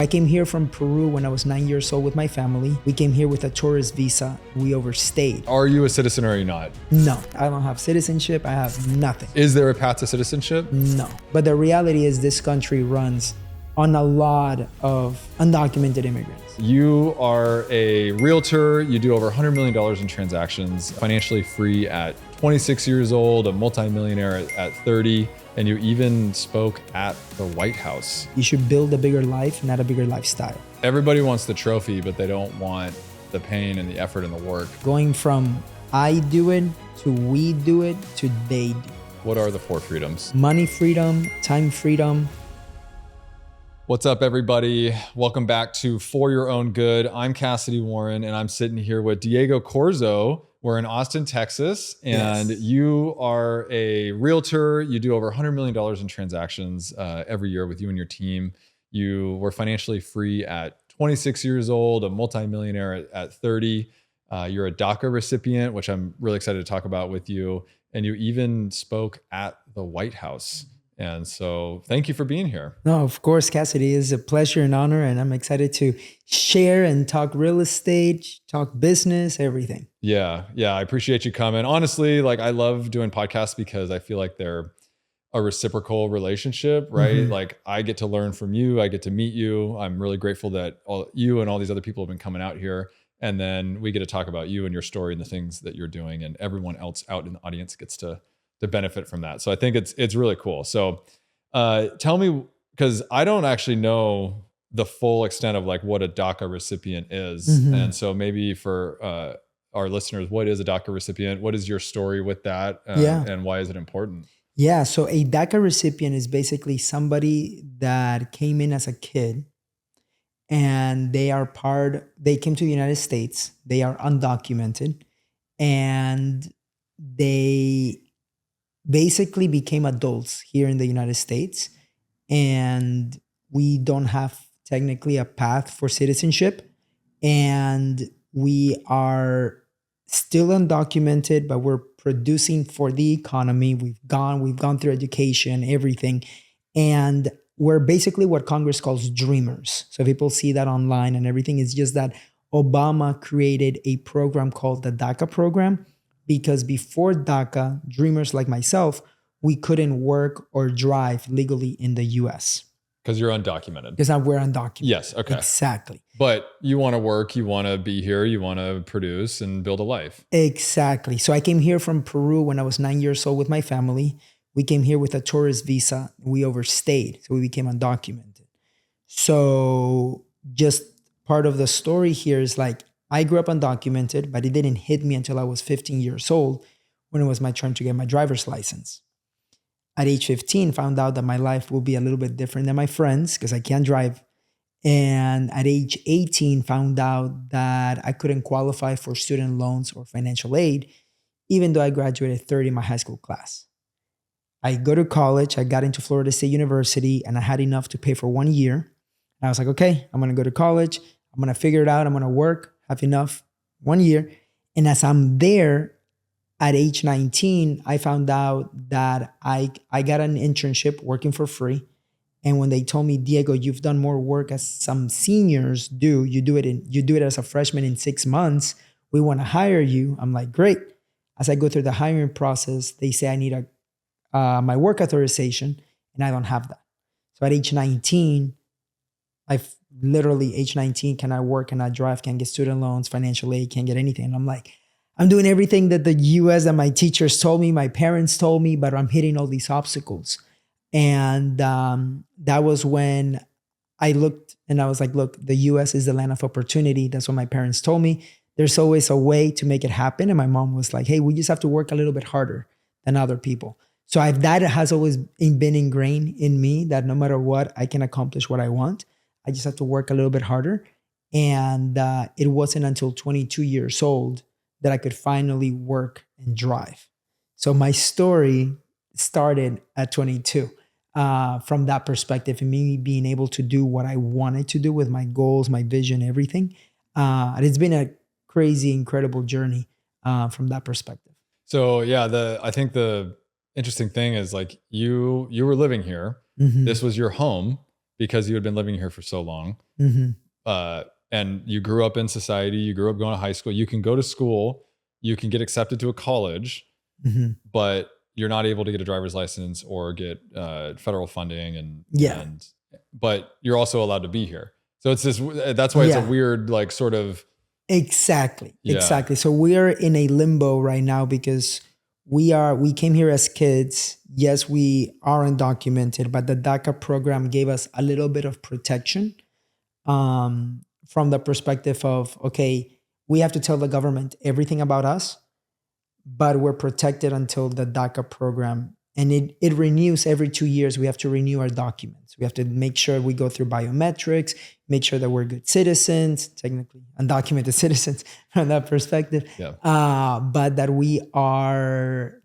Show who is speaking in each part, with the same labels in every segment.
Speaker 1: I came here from Peru when I was 9 years old with my family. We came here with a tourist visa. We overstayed.
Speaker 2: Are you a citizen or are you not?
Speaker 1: No, I don't have citizenship. I have nothing.
Speaker 2: Is there a path to citizenship?
Speaker 1: No. But the reality is this country runs on a lot of undocumented immigrants.
Speaker 2: You are a realtor. You do over $100 million in transactions, financially free at 26 years old, a multimillionaire at 30, and you even spoke at the White House.
Speaker 1: You should build a bigger life, not a bigger lifestyle.
Speaker 2: Everybody wants the trophy, but they don't want the pain and the effort and the work.
Speaker 1: Going from I do it to we do it to they do.
Speaker 2: What are the 4 freedoms?
Speaker 1: Money freedom, time freedom.
Speaker 2: What's up, everybody? Welcome back to For Your Own Good. I'm Kassidy Warren, and I'm sitting here with Diego Corzo. We're in Austin, Texas, and
Speaker 1: Yes.
Speaker 2: You are a realtor. You do over $100 million in transactions every year with you and your team. You were financially free at 26 years old, a multimillionaire at 30. You're a DACA recipient, which I'm really excited to talk about with you. And you even spoke at the White House. And so thank you for being here.
Speaker 1: No, of course, Kassidy, is a pleasure and honor, and I'm excited to share and talk real estate, talk business, everything.
Speaker 2: Yeah, I appreciate you coming. Honestly, I love doing podcasts because I feel like they're a reciprocal relationship, right?
Speaker 1: Mm-hmm.
Speaker 2: Like I get to learn from you, I get to meet you. I'm really grateful that you and all these other people have been coming out here. And then we get to talk about you and your story and the things that you're doing, and everyone else out in the audience gets to benefit from that. So I think it's really cool. So tell me, because I don't actually know the full extent of what a DACA recipient is.
Speaker 1: Mm-hmm.
Speaker 2: And so maybe for our listeners, what is a DACA recipient? What is your story with that? And why is it important?
Speaker 1: Yeah, so a DACA recipient is basically somebody that came in as a kid and they came to the United States, they are undocumented, and they basically became adults here in the United States, and we don't have technically a path for citizenship, and we are still undocumented, but we're producing for the economy. We've gone through education, everything, and we're basically what Congress calls dreamers. So people see that online and everything. It's just that Obama created a program called the DACA program, because before DACA, dreamers like myself, we couldn't work or drive legally in the US.
Speaker 2: Because you're undocumented.
Speaker 1: Because we're undocumented.
Speaker 2: Yes, okay.
Speaker 1: Exactly.
Speaker 2: But you want to work, you want to be here, you want to produce and build a life.
Speaker 1: Exactly. So I came here from Peru when I was 9 years old with my family. We came here with a tourist visa. We overstayed, so we became undocumented. So just part of the story here is I grew up undocumented, but it didn't hit me until I was 15 years old when it was my turn to get my driver's license. At age 15, found out that my life will be a little bit different than my friends because I can't drive. And at age 18, found out that I couldn't qualify for student loans or financial aid, even though I graduated third in my high school class. I go to college, I got into Florida State University, and I had enough to pay for 1 year. And I was like, okay, I'm going to go to college. I'm going to figure it out. I'm going to work, have enough, 1 year. And as I'm there at age 19, I found out that I got an internship working for free. And when they told me, Diego, you've done more work as some seniors do, you do it as a freshman in 6 months, we want to hire you. I'm like, great. As I go through the hiring process, they say I need my work authorization, and I don't have that. So at age 19, age 19, can I work, can I drive, can't get student loans, financial aid, can't get anything. And I'm like, I'm doing everything that the US that my teachers told me, my parents told me, but I'm hitting all these obstacles. And that was when I looked and I was like, look, the US is the land of opportunity. That's what my parents told me. There's always a way to make it happen. And my mom was like, hey, we just have to work a little bit harder than other people. So that has always been ingrained in me, that no matter what, I can accomplish what I want. I just have to work a little bit harder. And it wasn't until 22 years old that I could finally work and drive. So my story started at 22 from that perspective, and me being able to do what I wanted to do with my goals, my vision, everything. And it's been a crazy, incredible journey from that perspective.
Speaker 2: So yeah, I think the interesting thing is you were living here.
Speaker 1: Mm-hmm.
Speaker 2: This was your home, because you had been living here for so long. And you grew up in society, you grew up going to high school, you can go to school, you can get accepted to a college, but you're not able to get a driver's license or get federal funding but you're also allowed to be here. So it's this, that's why it's a weird, like sort of.
Speaker 1: Exactly. So we are in a limbo right now because we came here as kids. Yes, we are undocumented, but the DACA program gave us a little bit of protection from the perspective of, okay, we have to tell the government everything about us, but we're protected until the DACA program. And it renews every 2 years. We have to renew our documents. We have to make sure we go through biometrics, make sure that we're good citizens, technically undocumented citizens from that perspective, but that we are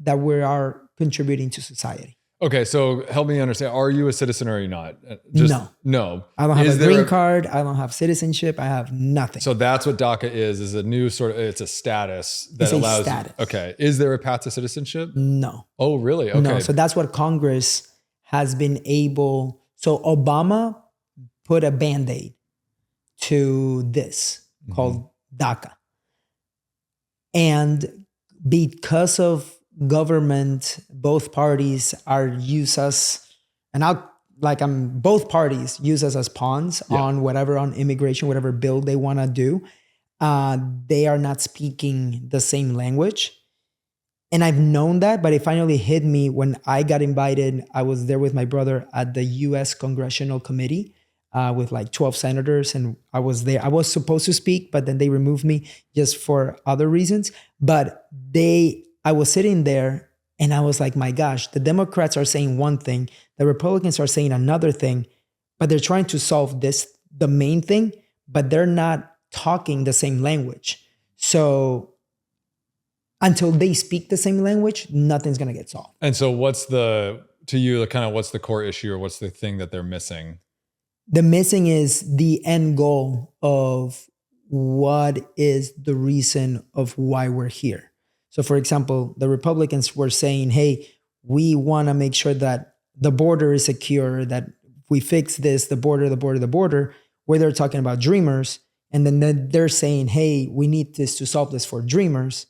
Speaker 1: contributing to society.
Speaker 2: Okay, so help me understand. Are you a citizen or are you not? No.
Speaker 1: I don't have a green card. I don't have citizenship. I have nothing.
Speaker 2: So that's what DACA is a new sort of, it's a status that allows. Okay. Is there a path to citizenship?
Speaker 1: No.
Speaker 2: Oh, really? Okay.
Speaker 1: No. So that's what Congress has been able. So Obama put a Band-Aid to this called DACA. And because of government, both parties both parties use us as pawns on immigration, whatever bill they want to do. They are not speaking the same language. And I've known that, but it finally hit me when I got invited. I was there with my brother at the U.S. Congressional Committee with like 12 senators. And I was there. I was supposed to speak, but then they removed me just for other reasons. But I was sitting there and I was like, my gosh, the Democrats are saying one thing, the Republicans are saying another thing, but they're trying to solve the main thing, but they're not talking the same language. So until they speak the same language, nothing's going to get solved.
Speaker 2: And so what's the core issue or what's the thing that they're missing?
Speaker 1: The missing is the end goal of what is the reason of why we're here. So for example, the Republicans were saying, hey, we want to make sure that the border is secure, that if we fix this, the border, where they're talking about dreamers. And then they're saying, hey, we need this to solve this for dreamers.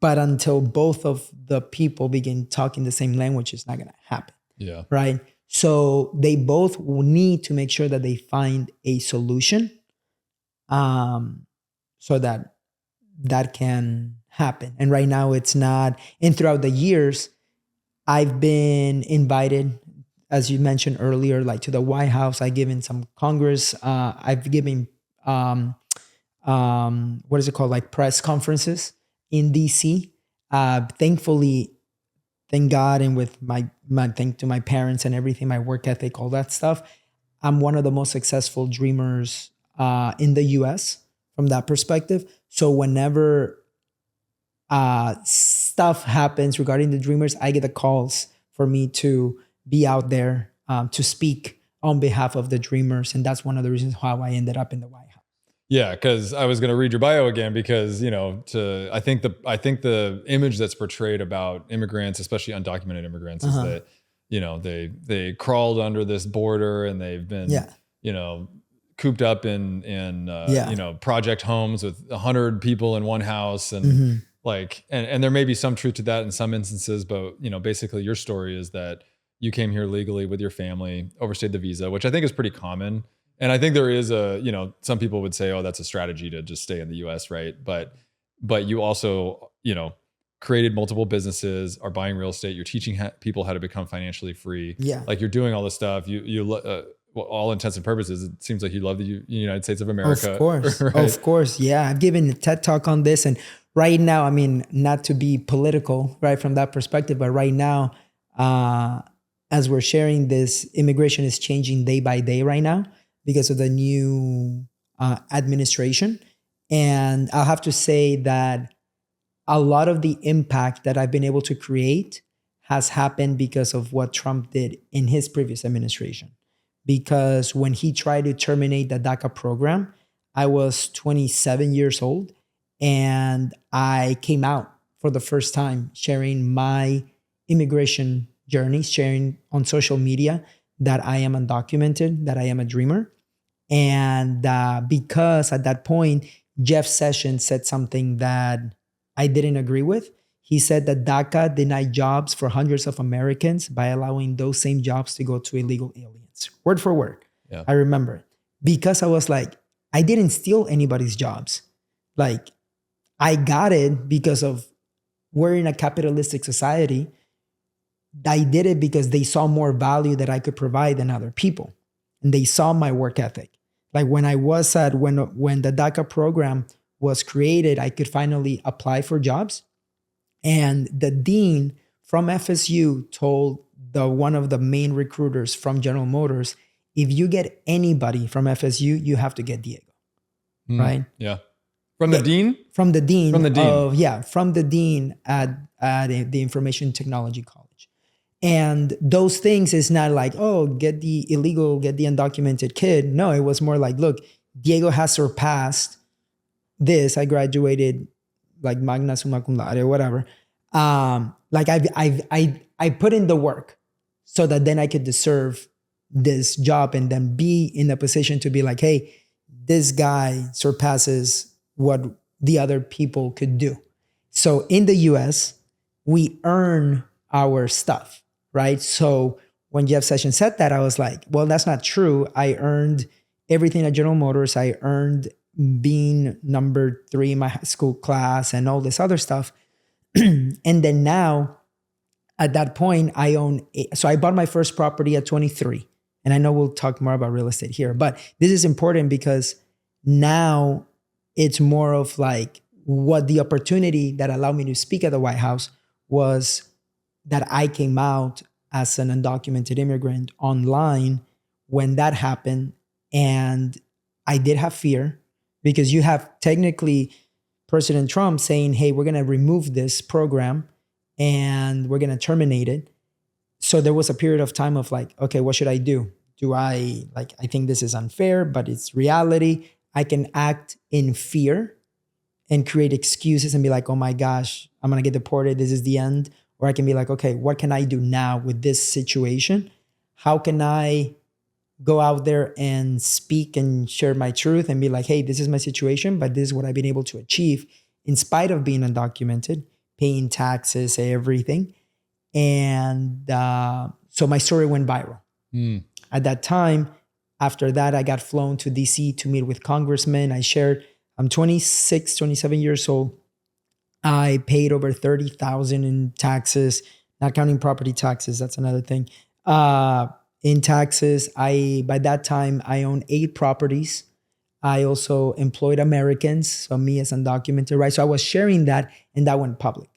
Speaker 1: But until both of the people begin talking the same language, it's not going to happen.
Speaker 2: Yeah.
Speaker 1: Right. So they both need to make sure that they find a solution so that can happen. And right now it's not. And throughout the years, I've been invited, as you mentioned earlier, like to the White House. I've given some Congress. I've given, what is it called? Like press conferences in DC. Thankfully, thank God. And with my thank to my parents and everything, my work ethic, all that stuff, I'm one of the most successful dreamers in the US from that perspective. So whenever stuff happens regarding the dreamers, I get the calls for me to be out there to speak on behalf of the dreamers. And that's one of the reasons how I ended up in the White House.
Speaker 2: Yeah, because I was going to read your bio again because, I think the image that's portrayed about immigrants, especially undocumented immigrants, is that, they crawled under this border and they've been, cooped up in project homes with 100 people in one house. And and there may be some truth to that in some instances, but, basically your story is that you came here legally with your family, overstayed the visa, which I think is pretty common. And I think there is some people would say, oh, that's a strategy to just stay in the US, right? But you also, created multiple businesses, are buying real estate. You're teaching people how to become financially free. Yeah. Like you're doing all this stuff. Well, all intents and purposes, it seems like you love the United States of America.
Speaker 1: Of course.
Speaker 2: Right?
Speaker 1: Of course. Yeah. I've given a TED talk on this. And right now, I mean, not to be political, right, from that perspective, but right now, as we're sharing this, immigration is changing day by day right now because of the new administration. And I'll have to say that a lot of the impact that I've been able to create has happened because of what Trump did in his previous administration. Because when he tried to terminate the DACA program, I was 27 years old and I came out for the first time sharing my immigration journey, sharing on social media that I am undocumented, that I am a dreamer. And because at that point, Jeff Sessions said something that I didn't agree with. He said that DACA denied jobs for hundreds of Americans by allowing those same jobs to go to illegal aliens. Word for word.
Speaker 2: Yeah.
Speaker 1: I remember it. Because I was like, I didn't steal anybody's jobs. Like, I got it because of we're in a capitalistic society. I did it because they saw more value that I could provide than other people. And they saw my work ethic. Like when I was when the DACA program was created, I could finally apply for jobs. And the dean from FSU told one of the main recruiters from General Motors, if you get anybody from FSU, you have to get Diego, right?
Speaker 2: Yeah. From the dean?
Speaker 1: From the dean.
Speaker 2: From the dean.
Speaker 1: From the dean at the Information Technology College. And those things is not like, oh, get the illegal, get the undocumented kid. No, it was more like, look, Diego has surpassed this. I graduated like magna summa cum laude or whatever. Like I put in the work so that then I could deserve this job and then be in a position to be like, hey, this guy surpasses what the other people could do. So in the US, we earn our stuff, right? So when Jeff Sessions said that, I was like, well, that's not true. I earned everything at General Motors. I earned being number 3 in my high school class and all this other stuff. And then now at that point, so I bought my first property at 23. And I know we'll talk more about real estate here, but this is important because now it's more of like what the opportunity that allowed me to speak at the White House was that I came out as an undocumented immigrant online when that happened. And I did have fear because you have technically President Trump saying, hey, we're going to remove this program and we're going to terminate it. So there was a period of time of like, okay, what should I do? I think this is unfair, but it's reality. I can act in fear and create excuses and be like, oh my gosh, I'm going to get deported. This is the end. Or I can be like, okay, what can I do now with this situation? How can I go out there and speak and share my truth and be like, hey, this is my situation, but this is what I've been able to achieve in spite of being undocumented, paying taxes, everything. And so my story went viral. At that time, after that, I got flown to DC to meet with congressmen. I'm 26, 27 years old. I paid over $30,000 in taxes, not counting property taxes. That's another thing. In taxes, by that time, I owned 8 properties. I also employed Americans, so me as undocumented, right? So I was sharing that, and that went public.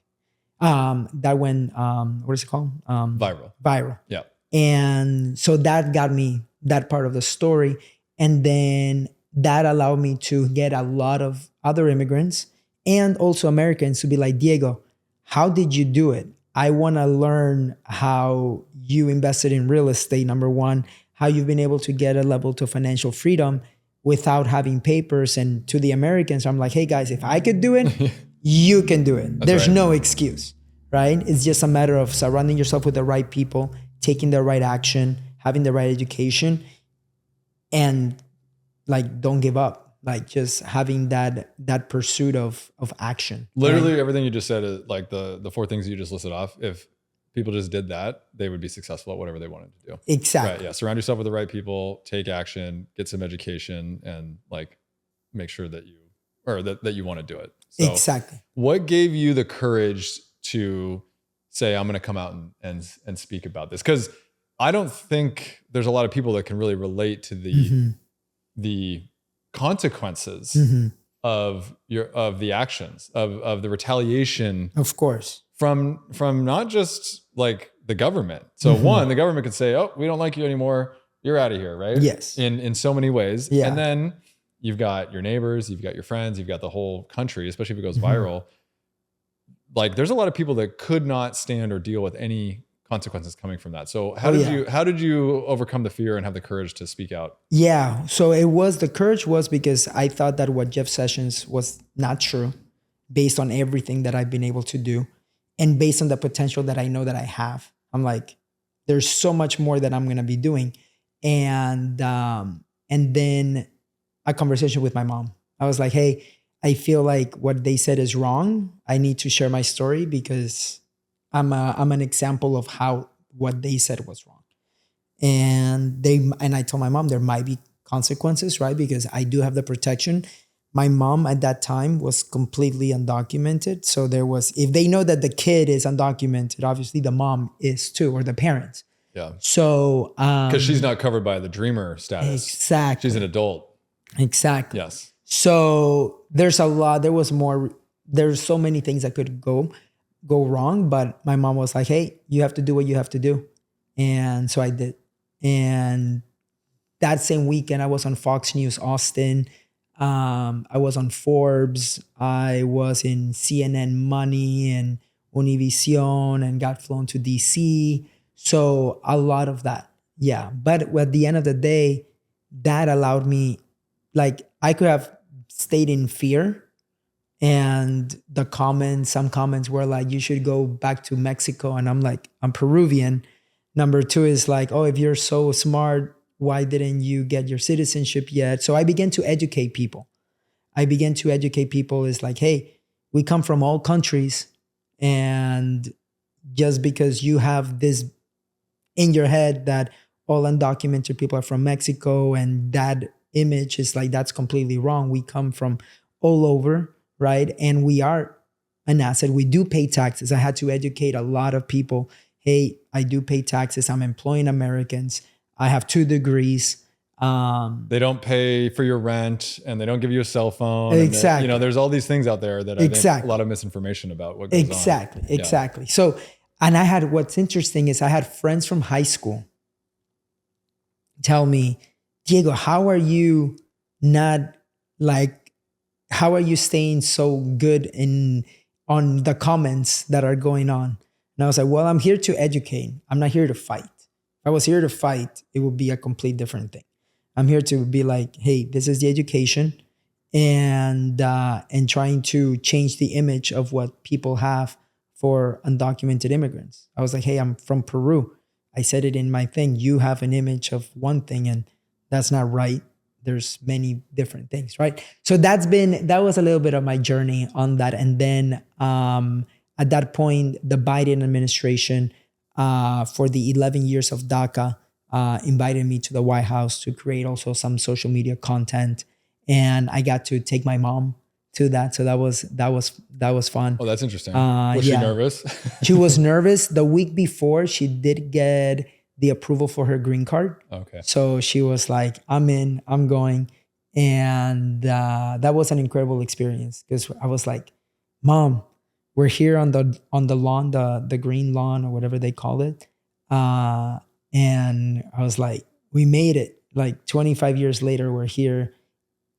Speaker 1: That went, what is it called? Viral.
Speaker 2: Yeah.
Speaker 1: And so that got me that part of the story. And then that allowed me to get a lot of other immigrants and also Americans to be like, Diego, how did you do it? I want to learn how you invested in real estate, number one, how you've been able to get a level to financial freedom without having papers. And to the Americans, I'm like, hey guys, if I could do it, you can do it. There's right. No excuse, right? It's just a matter of surrounding yourself with the right people, taking the right action, having the right education, and like, don't give up. Like just having that pursuit of action.
Speaker 2: Literally everything you just said is like the 4 things you just listed off. If people just did that, they would be successful at whatever they wanted to do.
Speaker 1: Exactly.
Speaker 2: Right. Yeah. Surround yourself with the right people, take action, get some education, and like make sure that you want to do it. So
Speaker 1: exactly.
Speaker 2: What gave you the courage to say, I'm going to come out and speak about this? Because I don't think there's a lot of people that can really relate to the consequences of the actions of the retaliation,
Speaker 1: of course,
Speaker 2: from not just like the government. So one, the government could say, oh, we don't like you anymore, you're out of here, right?
Speaker 1: Yes.
Speaker 2: In so many ways.
Speaker 1: Yeah.
Speaker 2: And then you've got your neighbors, you've got your friends, you've got the whole country, especially if it goes viral. Like there's a lot of people that could not stand or deal with any consequences coming from that. So how did you overcome the fear and have the courage to speak out?
Speaker 1: Yeah. So the courage was because I thought that what Jeff Sessions was not true based on everything that I've been able to do and based on the potential that I know that I have. I'm like, there's so much more that I'm going to be doing. And then a conversation with my mom. I was like, hey, I feel like what they said is wrong. I need to share my story because I'm an example of how what they said was wrong. And I told my mom there might be consequences, right? Because I do have the protection. My mom at that time was completely undocumented. So there was, if they know that the kid is undocumented, obviously the mom is too, or the parents.
Speaker 2: Yeah.
Speaker 1: So,
Speaker 2: because she's not covered by the dreamer status.
Speaker 1: Exactly.
Speaker 2: She's an adult.
Speaker 1: Exactly.
Speaker 2: Yes.
Speaker 1: So there's so many things that could go wrong, but my mom was like, hey, you have to do what you have to do. And so I did. And that same weekend I was on Fox News Austin. I was on Forbes. I was in CNN Money and Univision and got flown to DC. So a lot of that. Yeah. But at the end of the day, that allowed me, like, I could have stayed in fear. And some comments were like, you should go back to Mexico. And I'm like, I'm Peruvian. Number two is like, oh, if you're so smart, why didn't you get your citizenship yet? So I began to educate people. Is like, hey, we come from all countries. And just because you have this in your head that all undocumented people are from Mexico and that image is like, that's completely wrong. We come from all over, right? And we are an asset. We do pay taxes. I had to educate a lot of people. Hey, I do pay taxes. I'm employing Americans. I have 2 degrees.
Speaker 2: They don't pay for your rent and they don't give you a cell phone.
Speaker 1: Exactly.
Speaker 2: There's all these things out there that I think a lot of misinformation about what goes on.
Speaker 1: Exactly. So, and what's interesting is I had friends from high school tell me, Diego, how are you staying so good on the comments that are going on? And I was like, well, I'm here to educate. I'm not here to fight. If I was here to fight, it would be a complete different thing. I'm here to be like, hey, this is the education and trying to change the image of what people have for undocumented immigrants. I was like, hey, I'm from Peru. I said it in my thing. You have an image of one thing and that's not right. There's many different things, right? So that was a little bit of my journey on that. And then at that point, the Biden administration, for the 11 years of DACA, invited me to the White House to create also some social media content. And I got to take my mom to that. So that was fun.
Speaker 2: Oh, that's interesting. Was she nervous?
Speaker 1: She was nervous. The week before, she did get the approval for her green card.
Speaker 2: Okay. So
Speaker 1: she was like, I'm in, I'm going. And that was an incredible experience because I was like, Mom, we're here on the lawn, the green lawn or whatever they call it. And I was like, we made it. Like 25 years later, we're here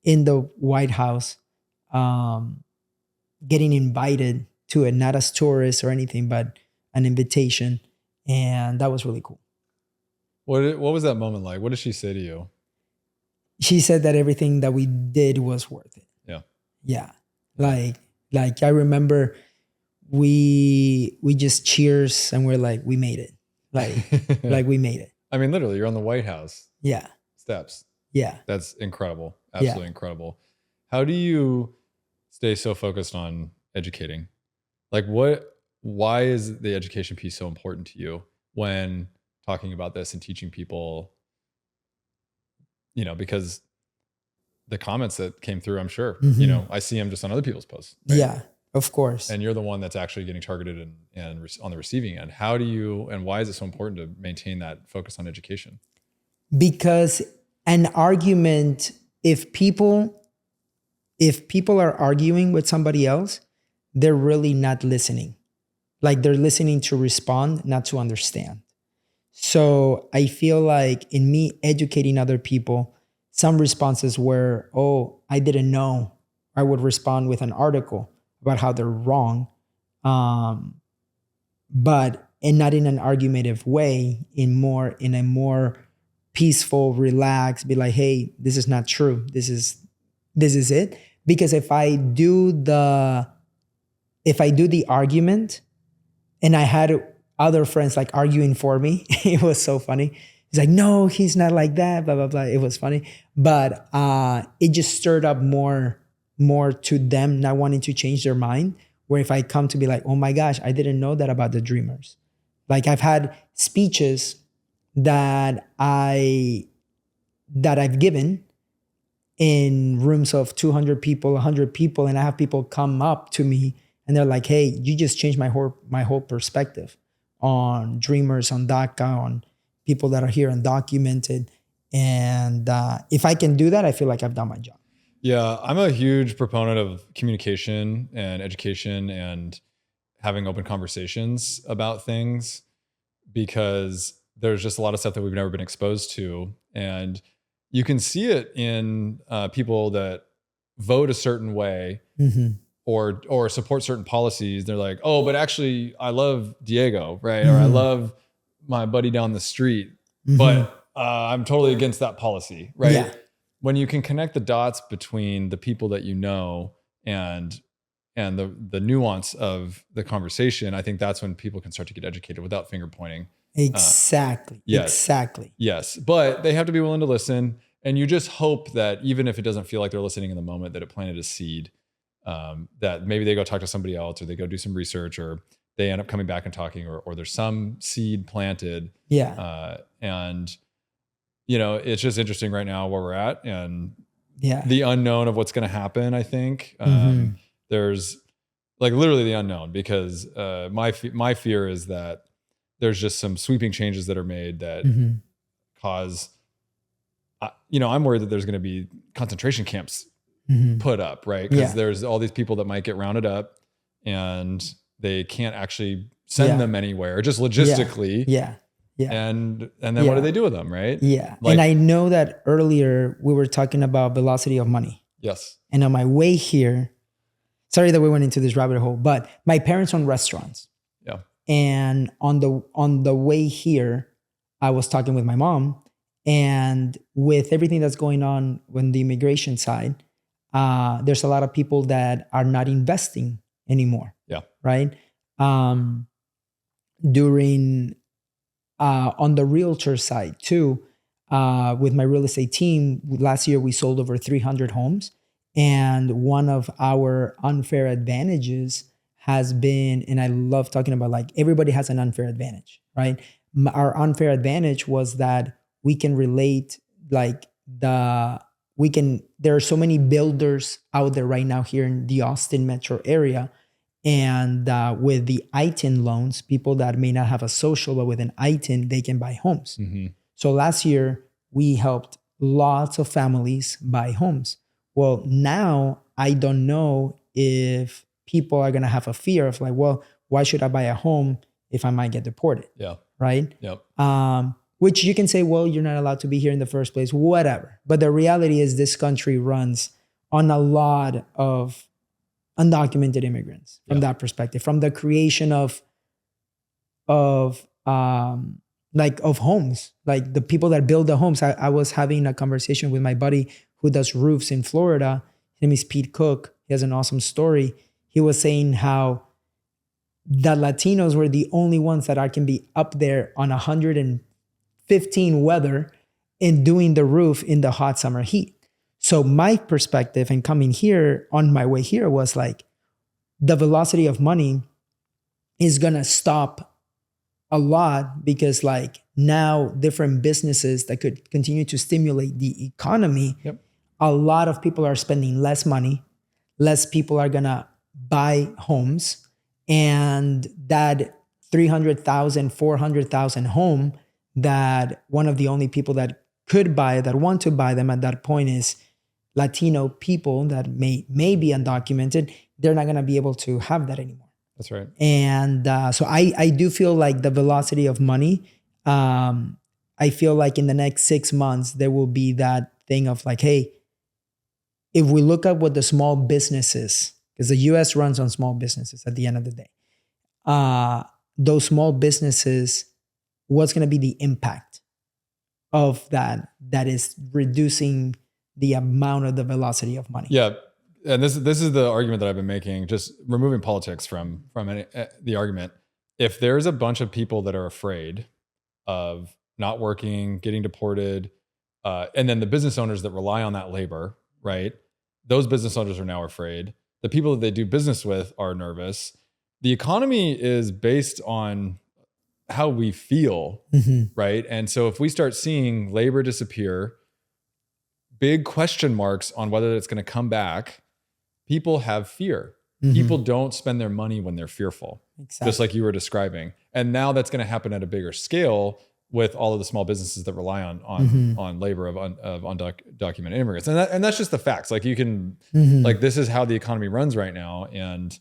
Speaker 1: in the White House, getting invited to it, not as tourists or anything, but an invitation. And that was really cool.
Speaker 2: What was that moment like? What did she say to you?
Speaker 1: She said that everything that we did was worth it.
Speaker 2: Yeah.
Speaker 1: Yeah. Like I remember we just cheers and we're like, we made it. Like we made it.
Speaker 2: I mean, literally, you're on the White House.
Speaker 1: Yeah.
Speaker 2: Steps.
Speaker 1: Yeah.
Speaker 2: That's incredible. Absolutely incredible. How do you stay so focused on educating? Like why is the education piece so important to you when talking about this and teaching people, because the comments that came through, I'm sure, I see them just on other people's posts. Right?
Speaker 1: Yeah, of course.
Speaker 2: And you're the one that's actually getting targeted and on the receiving end. How do you, and why is it so important to maintain that focus on education? Because
Speaker 1: an argument, if people are arguing with somebody else, they're really not listening. Like they're listening to respond, not to understand. So I feel like in me educating other people, some responses were, oh, I didn't know. I would respond with an article about how they're wrong. But not in an argumentative way, in a more peaceful, relaxed, be like, hey, this is not true. This is it. Because if I do the argument and I had other friends like arguing for me. It was so funny. He's like, no, he's not like that, blah, blah, blah. It was funny. But it just stirred up more to them not wanting to change their mind. Where if I come to be like, oh my gosh, I didn't know that about the dreamers. Like I've had speeches that I've given in rooms of 200 people, 100 people, and I have people come up to me and they're like, hey, you just changed my whole perspective on dreamers, on DACA, on people that are here undocumented. And if I can do that, I feel like I've done my job.
Speaker 2: Yeah, I'm a huge proponent of communication and education and having open conversations about things, because there's just a lot of stuff that we've never been exposed to. And you can see it in people that vote a certain way or support certain policies. They're like, oh, but actually I love Diego, right? Or I love my buddy down the street, but I'm totally against that policy, right?
Speaker 1: Yeah.
Speaker 2: When you can connect the dots between the people that you know and the nuance of the conversation, I think that's when people can start to get educated without finger pointing.
Speaker 1: Exactly.
Speaker 2: Yes.
Speaker 1: Exactly.
Speaker 2: Yes. But they have to be willing to listen. And you just hope that even if it doesn't feel like they're listening in the moment, that it planted a seed, that maybe they go talk to somebody else, or they go do some research, or they end up coming back and talking, or there's some seed planted.
Speaker 1: Yeah.
Speaker 2: And you know, it's just interesting right now where we're at, and
Speaker 1: yeah,
Speaker 2: the unknown of what's going to happen. I think there's like literally the unknown, because my fear is that there's just some sweeping changes that are made that cause, you know, I'm worried that there's going to be concentration camps put up, right? Because there's all these people that might get rounded up and they can't actually send them anywhere, just logistically.
Speaker 1: Yeah.
Speaker 2: And then what do they do with them, right?
Speaker 1: Yeah.
Speaker 2: Like,
Speaker 1: and I know that earlier we were talking about velocity of money.
Speaker 2: Yes.
Speaker 1: And on my way here, sorry that we went into this rabbit hole, but my parents own restaurants.
Speaker 2: Yeah.
Speaker 1: And on the way here, I was talking with my mom, and with everything that's going on the immigration side, there's a lot of people that are not investing anymore.
Speaker 2: Yeah.
Speaker 1: Right. On the realtor side too, with my real estate team, last year we sold over 300 homes. And one of our unfair advantages has been, and I love talking about, like, everybody has an unfair advantage, right? Our unfair advantage was that we can relate, like there are so many builders out there right now here in the Austin metro area. And with the ITIN loans, people that may not have a social, but with an ITIN, they can buy homes. So last year, we helped lots of families buy homes. Well, now I don't know if people are going to have a fear of like, well, why should I buy a home if I might get deported?
Speaker 2: Yeah.
Speaker 1: Right?
Speaker 2: Yep.
Speaker 1: Which you can say, well, you're not allowed to be here in the first place, whatever. But the reality is this country runs on a lot of undocumented immigrants from that perspective, from the creation of homes, like the people that build the homes. I was having a conversation with my buddy who does roofs in Florida. His name is Pete Cook. He has an awesome story. He was saying how the Latinos were the only ones that can be up there on 115 weather and doing the roof in the hot summer heat. So my perspective and coming here on my way here was like, the velocity of money is going to stop a lot, because like now different businesses that could continue to stimulate the economy, a lot of people are spending less money, less people are going to buy homes, and that 300,000, 400,000 home that one of the only people that could buy, that want to buy them at that point is Latino people that may be undocumented. They're not going to be able to have that anymore.
Speaker 2: That's right.
Speaker 1: And so I do feel like the velocity of money, I feel like in the next 6 months, there will be that thing of like, hey, if we look at what the small businesses, because the US runs on small businesses at the end of the day, those small businesses, what's going to be the impact of that is reducing the amount of the velocity of money.
Speaker 2: Yeah. And this is the argument that I've been making, just removing politics from the argument. if there's a bunch of people that are afraid of not working, getting deported, and then the business owners that rely on that labor, right? Those business owners are now afraid. The people that they do business with are nervous. The economy is based on how we feel, right? And so if we start seeing labor disappear, big question marks on whether it's going to come back, people have fear. People don't spend their money when they're fearful, just like you were describing. And now that's going to happen at a bigger scale with all of the small businesses that rely on labor of undocumented immigrants. And that's just the facts. Like you can, like this is how the economy runs right now. And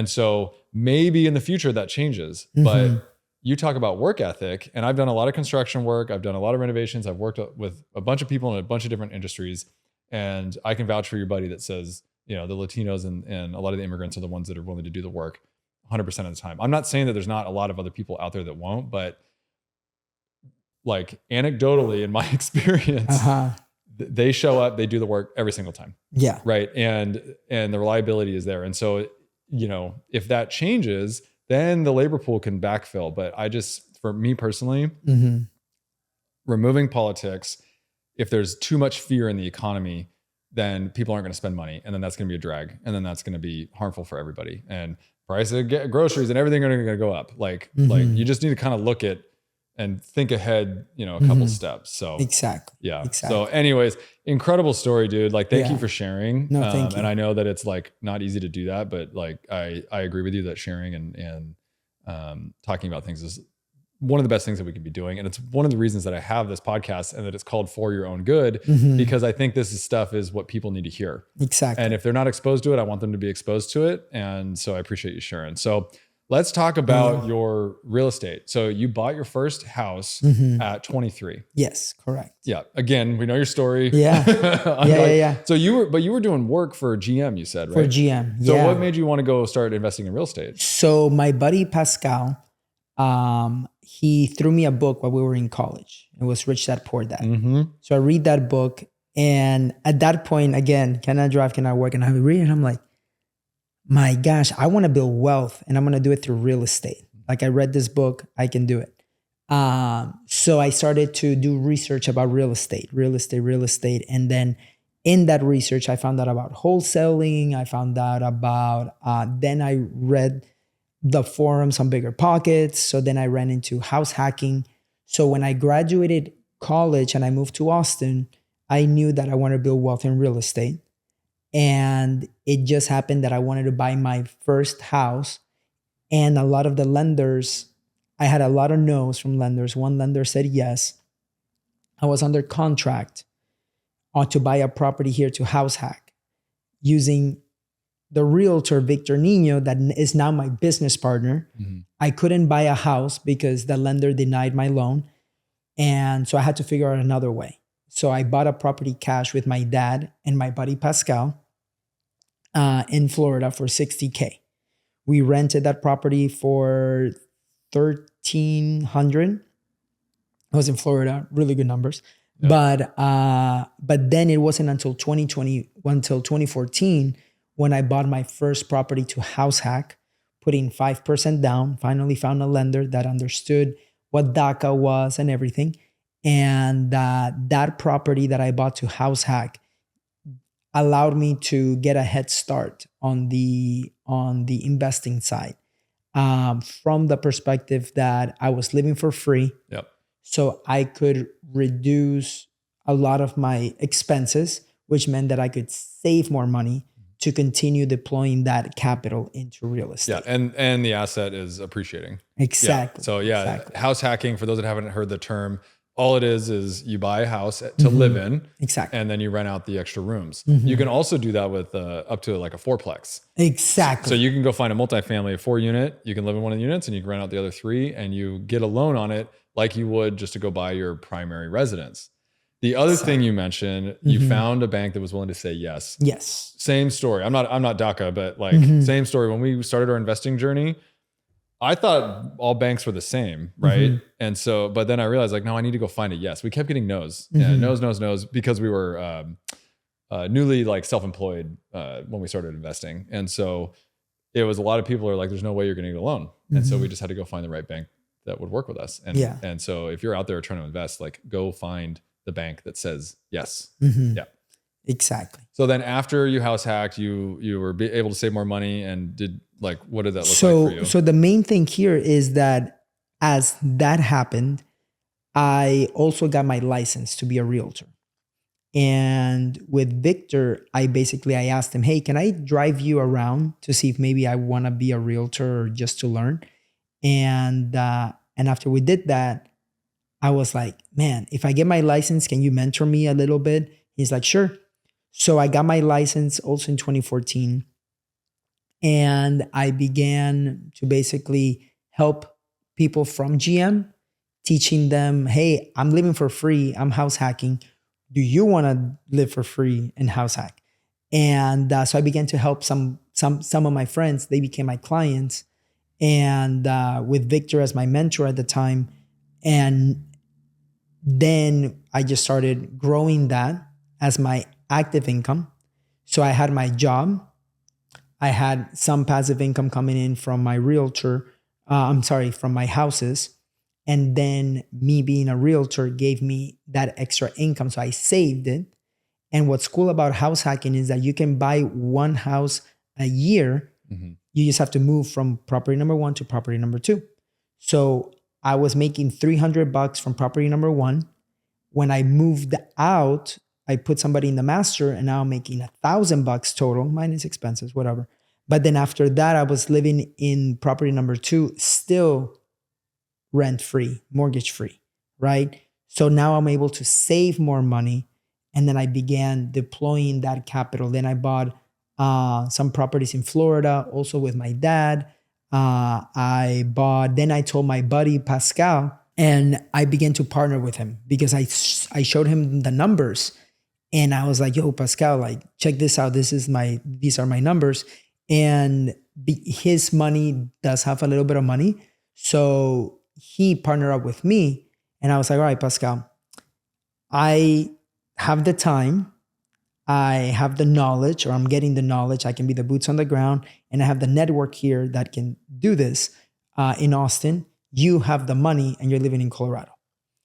Speaker 2: so maybe in the future that changes, but you talk about work ethic, and I've done a lot of construction work. I've done a lot of renovations. I've worked with a bunch of people in a bunch of different industries. And I can vouch for your buddy that says, you know, the Latinos and a lot of the immigrants are the ones that are willing to do the work 100% of the time. I'm not saying that there's not a lot of other people out there that won't, but like anecdotally in my experience, they show up, they do the work every single time.
Speaker 1: Yeah.
Speaker 2: Right. And the reliability is there. And so, you know, if that changes, then the labor pool can backfill. But for me personally, removing politics, if there's too much fear in the economy, then people aren't going to spend money. And then that's going to be a drag. And then that's going to be harmful for everybody. And prices of groceries and everything are going to go up. Like you just need to kind of look at and think ahead, you know, a couple steps. So yeah. So anyways, incredible story, dude. Like, thank you for sharing.
Speaker 1: No, thank you.
Speaker 2: And I know that it's like not easy to do that, but like, I agree with you that sharing and talking about things is one of the best things that we can be doing. And it's one of the reasons that I have this podcast and that it's called For Your Own Good, because I think this stuff is what people need to hear.
Speaker 1: Exactly.
Speaker 2: And if they're not exposed to it, I want them to be exposed to it. And so I appreciate you sharing. So let's talk about your real estate. So you bought your first house at 23.
Speaker 1: Yes, correct.
Speaker 2: Yeah. Again, we know your story.
Speaker 1: Yeah. Yeah.
Speaker 2: So you were doing work for GM, you said, right?
Speaker 1: For GM.
Speaker 2: So what made you want to go start investing in real estate?
Speaker 1: So my buddy Pascal, he threw me a book while we were in college. It was Rich Dad Poor Dad. So I read that book. And at that point, again, cannot drive, cannot work. And I read it and I'm like, my gosh, I want to build wealth and I'm going to do it through real estate. Like I read this book, I can do it. So I started to do research about real estate. And then in that research, I found out about wholesaling. I found out about, then I read the forums on Bigger Pockets. So then I ran into house hacking. So when I graduated college and I moved to Austin, I knew that I wanted to build wealth in real estate. And it just happened that I wanted to buy my first house. And a lot of the lenders, I had a lot of no's from lenders. One lender said yes. I was under contract to buy a property here to house hack using the realtor, Victor Nino, that is now my business partner. I couldn't buy a house because the lender denied my loan. And so I had to figure out another way. So I bought a property cash with my dad and my buddy Pascal in Florida for $60K. We rented that property for $1,300. I was in Florida, really good numbers. Yeah. But then it wasn't until 2014 when I bought my first property to house hack, putting 5% down. Finally found a lender that understood what DACA was and everything. And that property that I bought to house hack allowed me to get a head start on the investing side, from the perspective that I was living for free.
Speaker 2: Yep.
Speaker 1: So I could reduce a lot of my expenses, which meant that I could save more money to continue deploying that capital into real estate.
Speaker 2: Yeah, and the asset is appreciating.
Speaker 1: Exactly.
Speaker 2: Yeah. So exactly. House hacking, for those that haven't heard the term, all it is you buy a house to live in.
Speaker 1: Exactly.
Speaker 2: And then you rent out the extra rooms. You can also do that with up to like a fourplex.
Speaker 1: Exactly.
Speaker 2: So you can go find a multifamily, a 4-unit. You can live in one of the units and you can rent out the other 3 and you get a loan on it like you would just to go buy your primary residence. The other thing you mentioned, you found a bank that was willing to say yes.
Speaker 1: Yes.
Speaker 2: Same story. I'm not DACA, but like same story. When we started our investing journey, I thought all banks were the same, right? And so, but then I realized like, no, I need to go find a yes. We kept getting no's, no's, because we were newly like self-employed when we started investing. And so it was a lot of people are like, there's no way you're going to get a loan. And so we just had to go find the right bank that would work with us. And, and so if you're out there trying to invest, like go find the bank that says yes. Yeah,
Speaker 1: exactly.
Speaker 2: So then after you house hacked, you were able to save more money and did like, what did that look like for you?
Speaker 1: So the main thing here is that as that happened, I also got my license to be a realtor. And with Victor, I asked him, hey, can I drive you around to see if maybe I want to be a realtor or just to learn? And after we did that, I was like, man, if I get my license, can you mentor me a little bit? He's like, sure. So I got my license also in 2014. And I began to basically help people from GM, teaching them, hey, I'm living for free. I'm house hacking. Do you want to live for free and house hack? And so I began to help some of my friends. They became my clients. And with Victor as my mentor at the time. And then I just started growing that as my active income. So I had my job. I had some passive income coming in from my from my houses. And then me being a realtor gave me that extra income. So I saved it. And what's cool about house hacking is that you can buy one house a year. You just have to move from property number 1 to property number 2. So I was making $300 from property number 1. When I moved out, I put somebody in the master and now I'm making $1,000 total, minus expenses, whatever. But then after that, I was living in property number 2, still rent free, mortgage free, right? So now I'm able to save more money. And then I began deploying that capital. Then I bought some properties in Florida, also with my dad. Then I told my buddy Pascal, and I began to partner with him because I showed him the numbers. And I was like, yo, Pascal, like, check this out. These are my numbers. And his money does have a little bit of money. So he partnered up with me. And I was like, all right, Pascal, I have the time. I have the knowledge, or I'm getting the knowledge. I can be the boots on the ground. And I have the network here that can do this in Austin. You have the money and you're living in Colorado.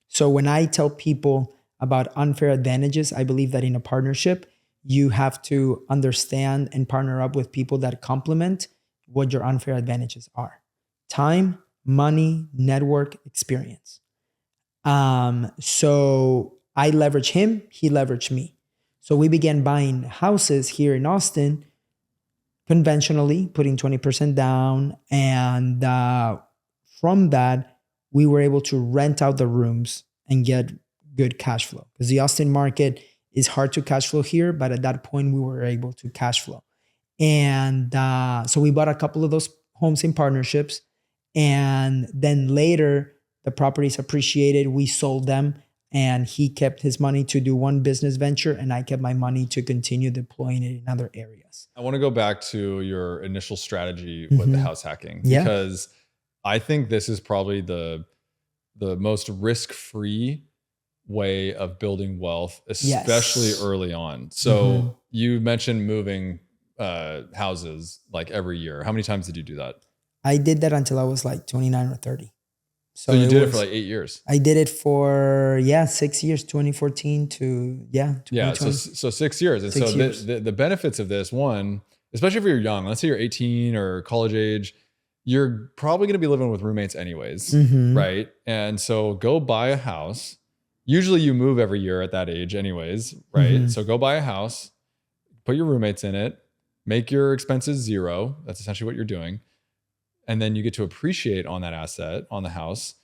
Speaker 1: So when I tell people about unfair advantages, I believe that in a partnership, you have to understand and partner up with people that complement what your unfair advantages are. Time, money, network, experience. So I leverage him, he leveraged me. So we began buying houses here in Austin conventionally, putting 20% down. And from that, we were able to rent out the rooms and get good cash flow. Because the Austin market is hard to cash flow here, but at that point, we were able to cash flow. And so we bought a couple of those homes in partnerships. And then later, the properties appreciated, we sold them. And he kept his money to do one business venture, and I kept my money to continue deploying it in other areas.
Speaker 2: I want to go back to your initial strategy with the house hacking, because I think this is probably the most risk-free way of building wealth, especially early on. So you mentioned moving houses like every year. How many times did you do that?
Speaker 1: I did that until I was like 29 or 30.
Speaker 2: So you did it for like 8 years.
Speaker 1: I did it for 6 years, 2014 to 2020.
Speaker 2: Yeah, so 6 years. And so the benefits of this, one, especially if you're young, let's say you're 18 or college age, you're probably going to be living with roommates anyways, right? And so go buy a house. Usually you move every year at that age anyways, right? So go buy a house, put your roommates in it, make your expenses zero. That's essentially what you're doing. And then you get to appreciate on that asset, on the house.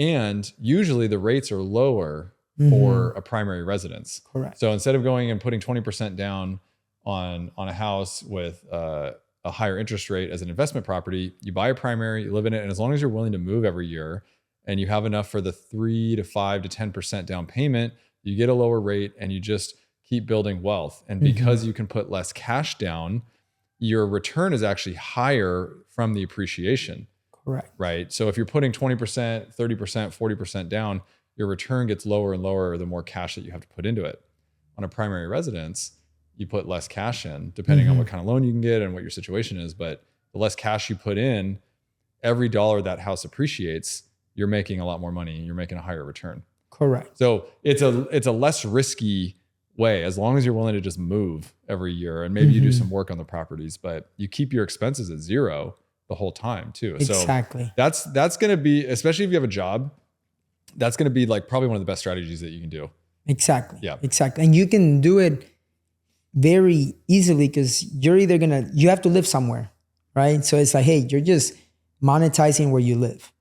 Speaker 2: And usually the rates are lower for a primary residence.
Speaker 1: Correct.
Speaker 2: So instead of going and putting 20% down on a house with a higher interest rate as an investment property, you buy a primary, you live in it. And as long as you're willing to move every year and you have enough for the 3 to 5 to 10% down payment, you get a lower rate and you just keep building wealth. And because you can put less cash down, your return is actually higher from the appreciation.
Speaker 1: Correct.
Speaker 2: Right. So if you're putting 20%, 30%, 40% down, your return gets lower and lower the more cash that you have to put into it. On a primary residence, you put less cash in, depending on what kind of loan you can get and what your situation is, but the less cash you put in, every dollar that house appreciates, you're making a lot more money. You're making a higher return.
Speaker 1: Correct.
Speaker 2: So it's a less risky way, as long as you're willing to just move every year, and maybe you do some work on the properties, but you keep your expenses at zero the whole time too.
Speaker 1: Exactly.
Speaker 2: So that's going to be, especially if you have a job, that's going to be like probably one of the best strategies that you can do.
Speaker 1: Exactly.
Speaker 2: Yeah.
Speaker 1: Exactly. And you can do it very easily because you're either you have to live somewhere, right? So it's like, hey, you're just monetizing where you live.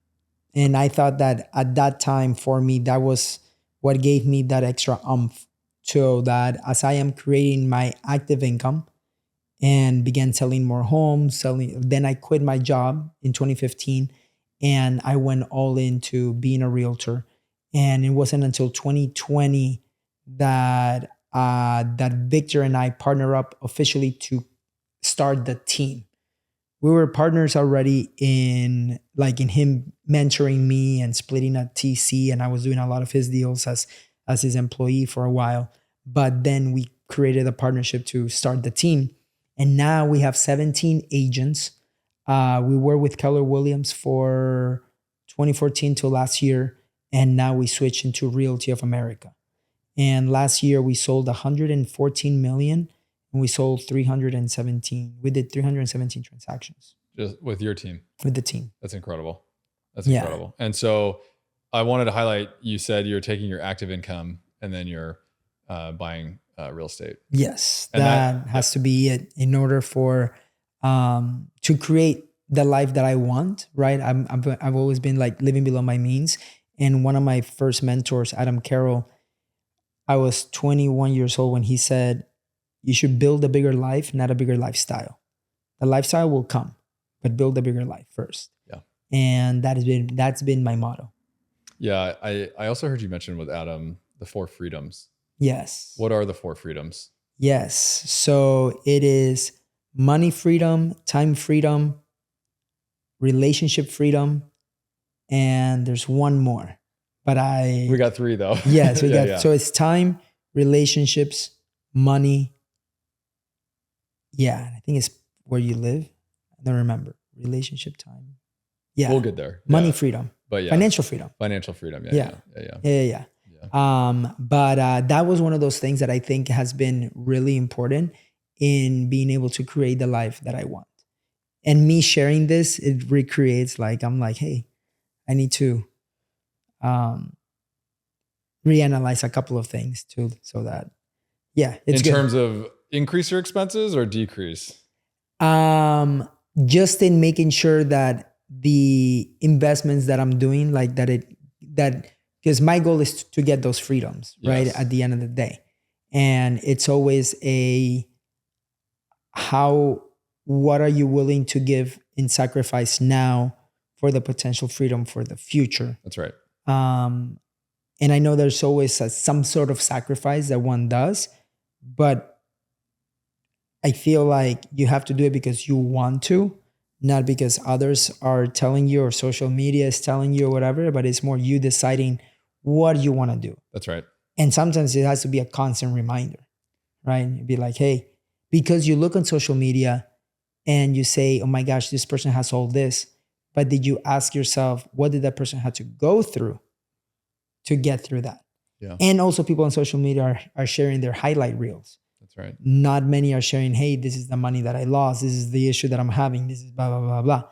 Speaker 1: And I thought that at that time for me, that was what gave me that extra oomph, so that as I am creating my active income and began selling more homes, then I quit my job in 2015 and I went all into being a realtor. And it wasn't until 2020 that that Victor and I partner up officially to start the team. We were partners already in him mentoring me and splitting a TC, and I was doing a lot of his deals as his employee for a while. But then we created a partnership to start the team. And now we have 17 agents. We were with Keller Williams for 2014 till last year. And now we switched into Realty of America. And last year we sold 114 million and we sold 317. We did 317 transactions.
Speaker 2: Just with your team?
Speaker 1: With the team.
Speaker 2: That's incredible. That's incredible. And so I wanted to highlight, you said you're taking your active income and then you're buying real estate.
Speaker 1: Yes, and that has to be it in order for to create the life that I want. Right, I've always been like living below my means. And one of my first mentors, Adam Carroll, I was 21 years old when he said, "You should build a bigger life, not a bigger lifestyle. The lifestyle will come, but build a bigger life first."
Speaker 2: Yeah,
Speaker 1: and that's been my motto.
Speaker 2: Yeah, I also heard you mention with Adam the 4 freedoms.
Speaker 1: Yes.
Speaker 2: What are the 4 freedoms?
Speaker 1: Yes. So it is money freedom, time freedom, relationship freedom, and there's one more. But we
Speaker 2: got 3 though.
Speaker 1: Yes, we got. So it's time, relationships, money. Yeah, I think it's where you live. I don't remember. Relationship, time. Yeah.
Speaker 2: We'll get there.
Speaker 1: Money freedom.
Speaker 2: But yeah.
Speaker 1: Financial freedom.
Speaker 2: Financial freedom.
Speaker 1: Yeah. But that was one of those things that I think has been really important in being able to create the life that I want. And me sharing this, it recreates I'm like, hey, I need to reanalyze a couple of things too, so that, it's
Speaker 2: in
Speaker 1: good.
Speaker 2: terms of increase your expenses or decrease?
Speaker 1: Just in making sure that the investments that I'm doing, because my goal is to get those freedoms, right?
Speaker 2: Yes.
Speaker 1: At the end of the day. And it's always what are you willing to give in sacrifice now for the potential freedom for the future?
Speaker 2: That's right.
Speaker 1: And I know there's always some sort of sacrifice that one does, but I feel like you have to do it because you want to, not because others are telling you or social media is telling you or whatever, but it's more you deciding what you want to do.
Speaker 2: That's right.
Speaker 1: And sometimes it has to be a constant reminder, right? It'd be like, hey, because you look on social media and you say, oh my gosh, this person has all this. But did you ask yourself, what did that person have to go through to get through that?
Speaker 2: Yeah.
Speaker 1: And also people on social media are sharing their highlight reels.
Speaker 2: That's right.
Speaker 1: Not many are sharing, hey, this is the money that I lost. This is the issue that I'm having. This is blah, blah, blah, blah.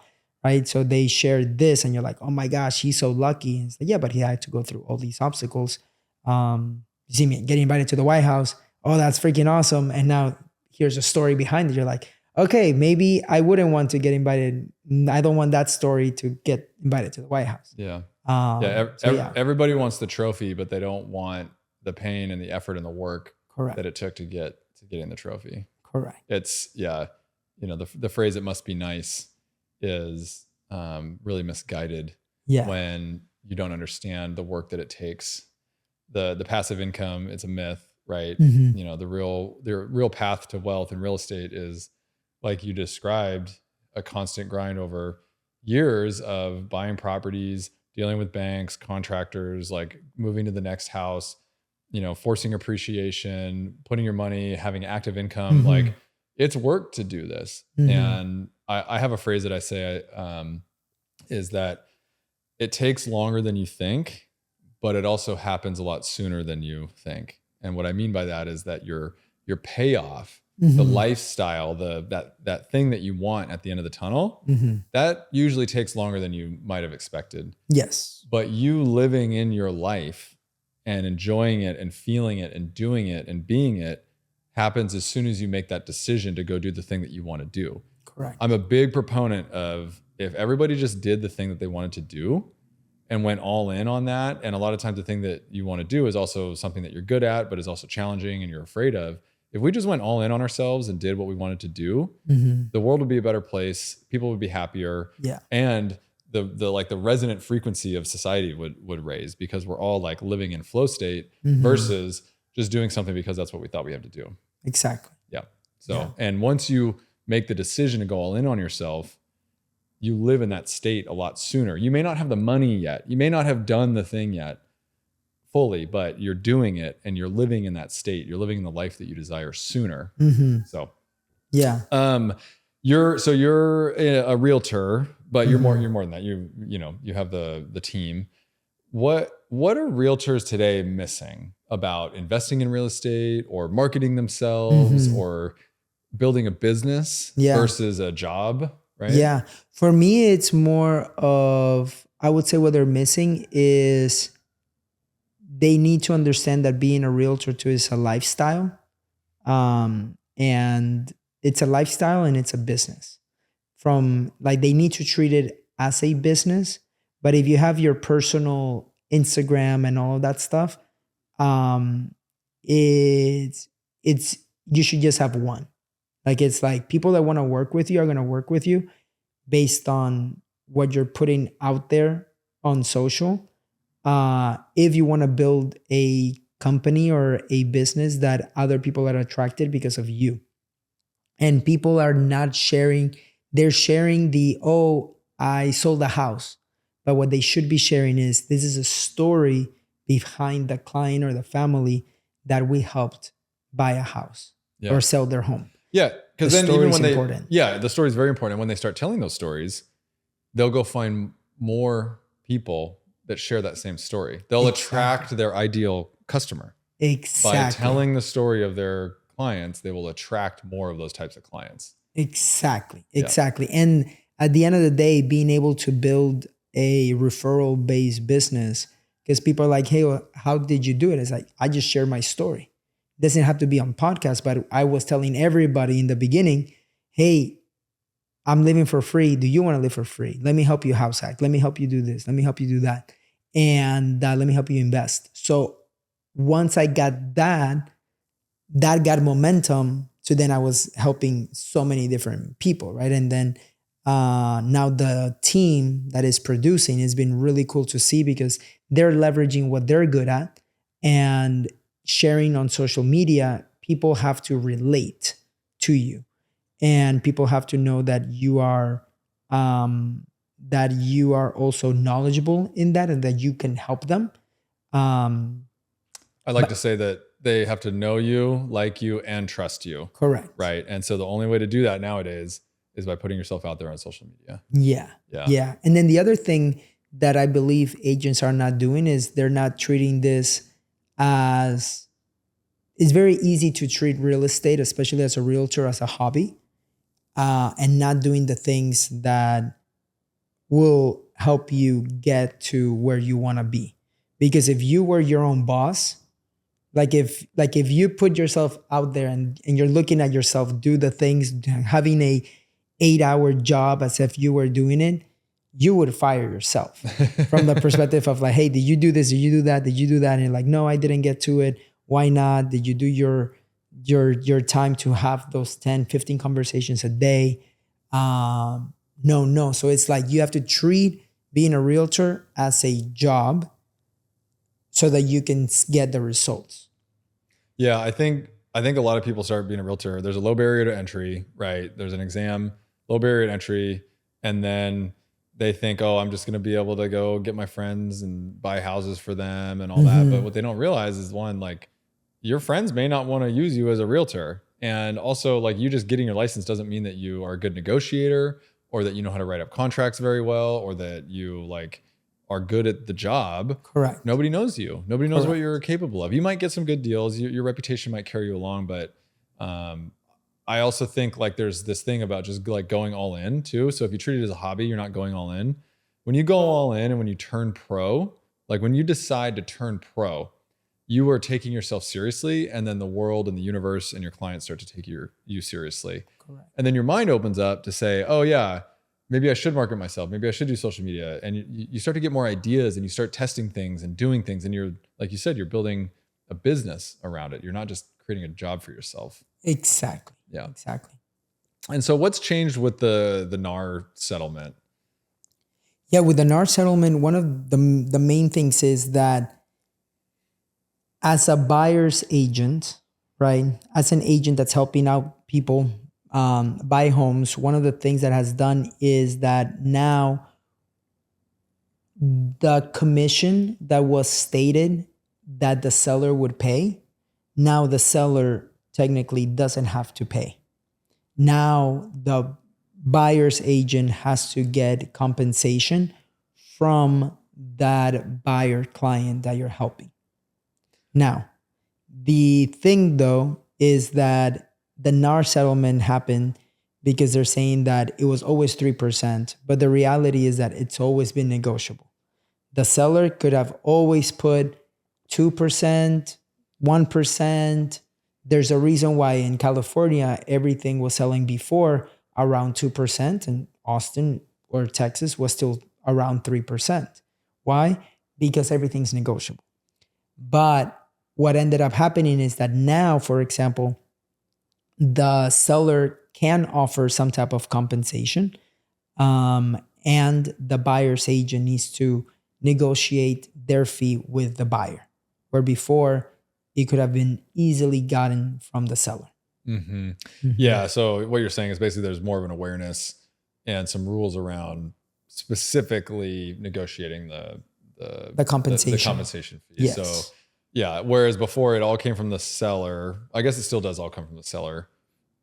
Speaker 1: Right? So they shared this and you're like, oh my gosh, he's so lucky. And it's like, yeah, but he had to go through all these obstacles. You see me getting invited to the White House. Oh, that's freaking awesome. And now here's a story behind it. You're like, okay, maybe I wouldn't want to get invited. I don't want that story to get invited to the White House.
Speaker 2: Yeah.
Speaker 1: So
Speaker 2: everybody wants the trophy, but they don't want the pain and the effort and the work that it took to getting the trophy.
Speaker 1: Correct.
Speaker 2: It's the phrase "it must be nice" is really misguided when you don't understand the work that it takes. The passive income, it's a myth, right?
Speaker 1: Mm-hmm.
Speaker 2: The real path to wealth in real estate is, like you described, a constant grind over years of buying properties, dealing with banks, contractors, like moving to the next house, forcing appreciation, putting your money, having active income.
Speaker 1: Mm-hmm.
Speaker 2: Like it's work to do this.
Speaker 1: Mm-hmm.
Speaker 2: And I have a phrase that I say, is that it takes longer than you think, but it also happens a lot sooner than you think. And what I mean by that is that your payoff, the lifestyle, that thing that you want at the end of the tunnel, that usually takes longer than you might have expected.
Speaker 1: Yes.
Speaker 2: But you living in your life and enjoying it and feeling it and doing it and being it happens as soon as you make that decision to go do the thing that you want to do.
Speaker 1: Correct.
Speaker 2: I'm a big proponent of, if everybody just did the thing that they wanted to do and went all in on that, and a lot of times the thing that you want to do is also something that you're good at, but is also challenging and you're afraid of. If we just went all in on ourselves and did what we wanted to do, the world would be a better place. People would be happier.
Speaker 1: Yeah.
Speaker 2: And the resonant frequency of society would raise, because we're all like living in flow state versus just doing something because that's what we thought we had to do.
Speaker 1: Exactly.
Speaker 2: Yeah. So, and once you make the decision to go all in on yourself, you live in that state a lot sooner. You may not have the money yet. You may not have done the thing yet fully, but you're doing it and you're living in that state. You're living in the life that you desire sooner. So,
Speaker 1: yeah.
Speaker 2: You're a realtor, but you're more than that. You have the team. What are realtors today missing about investing in real estate or marketing themselves or building a business versus a job? Right?
Speaker 1: Yeah. For me, it's more of, I would say what they're missing is they need to understand that being a realtor too is a lifestyle. And it's a lifestyle and it's a business. They need to treat it as a business. But if you have your personal Instagram and all of that stuff, you should just have one. Like, it's like people that want to work with you are going to work with you based on what you're putting out there on social. If you want to build a company or a business that other people are attracted because of you. And people are not sharing, they're sharing I sold a house. But what they should be sharing is, this is a story behind the client or the family that we helped buy a house or sell their home.
Speaker 2: Yeah, because then even when the story is very important. When they start telling those stories, they'll go find more people that share that same story. They'll attract their ideal customer.
Speaker 1: Exactly.
Speaker 2: By telling the story of their clients, they will attract more of those types of clients.
Speaker 1: Exactly. And at the end of the day, being able to build a referral-based business, because people are like, hey, well, how did you do it? It's like, I just share my story. It doesn't have to be on podcast, but I was telling everybody in the beginning, hey, I'm living for free. Do you want to live for free? Let me help you house hack. Let me help you do this. Let me help you do that. And let me help you invest. So once I got that got momentum. So then I was helping so many different people, right? And then now the team that is producing has been really cool to see, because they're leveraging what they're good at and sharing on social media. People have to relate to you, and people have to know that you are also knowledgeable in that, and that you can help them.
Speaker 2: I like to say that they have to know you, like you, and trust you.
Speaker 1: Correct.
Speaker 2: Right. And so the only way to do that nowadays is by putting yourself out there on social media.
Speaker 1: Yeah. And then the other thing that I believe agents are not doing is they're not treating this as, it's very easy to treat real estate, especially as a realtor, as a hobby, and not doing the things that will help you get to where you want to be. Because if you were your own boss, like if you put yourself out there and you're looking at yourself do the things, having a 8-hour job as if you were doing it, you would fire yourself from the perspective of like, hey, did you do this? Did you do that? Did you do that? And you're like, no, I didn't get to it. Why not? Did you do your time to have those 10, 15 conversations a day? No. So it's like you have to treat being a realtor as a job so that you can get the results.
Speaker 2: Yeah, I think a lot of people start being a realtor. There's a low barrier to entry, right? There's an exam, low barrier to entry, and then they think, oh, I'm just going to be able to go get my friends and buy houses for them and all that. But what they don't realize is, one, like, your friends may not want to use you as a realtor. And also, like, you just getting your license doesn't mean that you are a good negotiator, or that you know how to write up contracts very well, or that you like are good at the job.
Speaker 1: Correct.
Speaker 2: Nobody knows you. Nobody knows what
Speaker 1: Correct.
Speaker 2: you're capable of. You might get some good deals. Your reputation might carry you along, but I also think like there's this thing about just like going all in too. So if you treat it as a hobby, you're not going all in. When you go all in and when you turn pro, like when you decide to turn pro, you are taking yourself seriously, and then the world and the universe and your clients start to take you seriously.
Speaker 1: Correct.
Speaker 2: And then your mind opens up to say, oh yeah, maybe I should market myself. Maybe I should do social media. And you start to get more ideas, and you start testing things and doing things. And you're, like you said, you're building a business around it. You're not just creating a job for yourself.
Speaker 1: Exactly.
Speaker 2: Yeah.
Speaker 1: Exactly.
Speaker 2: And so what's changed with the NAR settlement?
Speaker 1: Yeah, with the NAR settlement, one of the main things is that as a buyer's agent, right? As an agent that's helping out people buy homes, one of the things that has done is that now the commission that was stated that the seller would pay, now the seller technically doesn't have to pay. Now the buyer's agent has to get compensation from that buyer client that you're helping. Now, the thing though is that the NAR settlement happened because they're saying that it was always 3%, but the reality is that it's always been negotiable. The seller could have always put 2%, 1%. There's a reason why in California, everything was selling before around 2%, and Austin or Texas was still around 3%. Why? Because everything's negotiable. But what ended up happening is that now, for example, the seller can offer some type of compensation, and the buyer's agent needs to negotiate their fee with the buyer, where before it could have been easily gotten from the seller.
Speaker 2: Mm-hmm. Mm-hmm. Yeah. So what you're saying is basically there's more of an awareness and some rules around specifically negotiating the compensation. The compensation fee.
Speaker 1: Yes.
Speaker 2: So yeah, whereas before it all came from the seller. I guess it still does all come from the seller,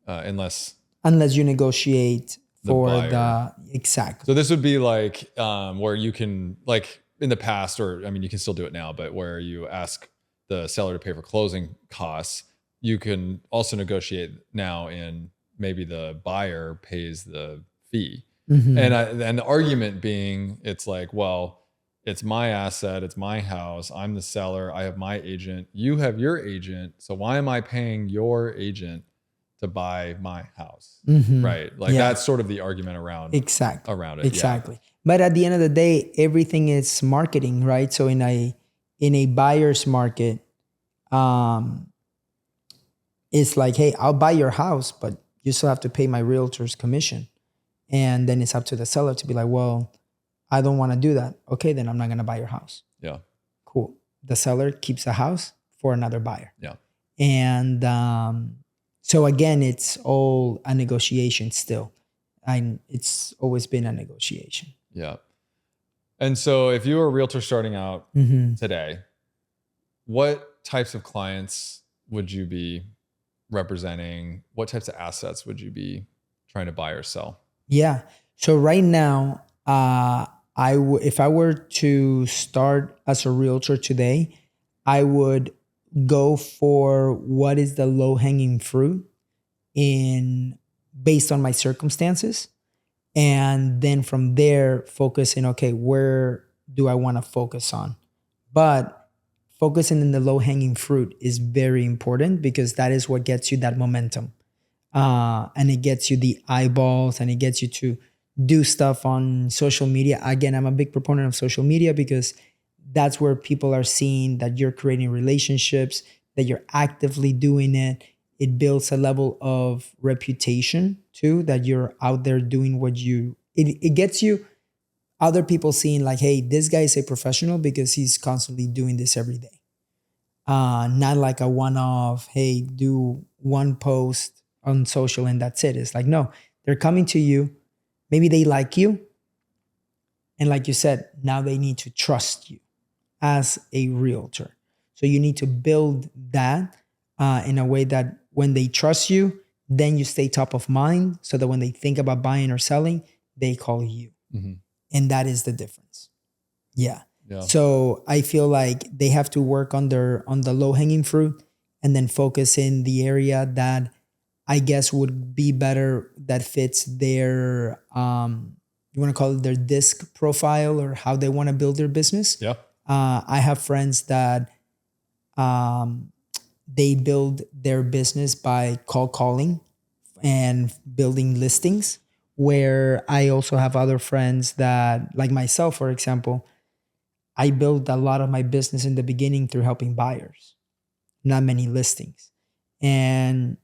Speaker 2: unless
Speaker 1: you negotiate for the exactly.
Speaker 2: So this would be like where you can, like in the past, or I mean you can still do it now, but where you ask the seller to pay for closing costs, you can also negotiate now, and maybe the buyer pays the fee. Mm-hmm. And the argument being, it's like, well, it's my asset, it's my house, I'm the seller, I have my agent, you have your agent, so why am I paying your agent to buy my house? Mm-hmm. Right? Like that's sort of the argument around it.
Speaker 1: Exactly. Yeah. But at the end of the day, everything is marketing, right? So in a buyer's market, it's like, hey, I'll buy your house, but you still have to pay my realtor's commission. And then it's up to the seller to be like, well, I don't want to do that. Okay, then I'm not going to buy your house.
Speaker 2: Yeah.
Speaker 1: Cool. The seller keeps the house for another buyer.
Speaker 2: Yeah.
Speaker 1: And so again, it's all a negotiation still. It's always been a negotiation.
Speaker 2: Yeah. And so if you were a realtor starting out today, what types of clients would you be representing? What types of assets would you be trying to buy or sell?
Speaker 1: Yeah. So right now, if I were to start as a realtor today, I would go for what is the low-hanging fruit based on my circumstances. And then from there, focusing, okay, where do I want to focus on? But focusing in the low-hanging fruit is very important because that is what gets you that momentum. And it gets you the eyeballs, and it gets you to do stuff on social media. Again, I'm a big proponent of social media because that's where people are seeing that you're creating relationships, that you're actively doing it. It builds a level of reputation too, that you're out there doing it gets you other people seeing like, hey, this guy is a professional because he's constantly doing this every day. Not like a one-off, hey, do one post on social and that's it. It's like, no, they're coming to you. Maybe they like you. And like you said, now they need to trust you as a realtor. So you need to build that in a way that when they trust you, then you stay top of mind so that when they think about buying or selling, they call you.
Speaker 2: Mhm.
Speaker 1: And that is the difference. Yeah.
Speaker 2: Yeah.
Speaker 1: So I feel like they have to work on the low hanging fruit and then focus in the area that I guess would be better, that fits their, you want to call it their disc profile or how they want to build their business.
Speaker 2: Yeah.
Speaker 1: I have friends that they build their business by calling and building listings, where I also have other friends that, like myself, for example, I built a lot of my business in the beginning through helping buyers, not many listings. And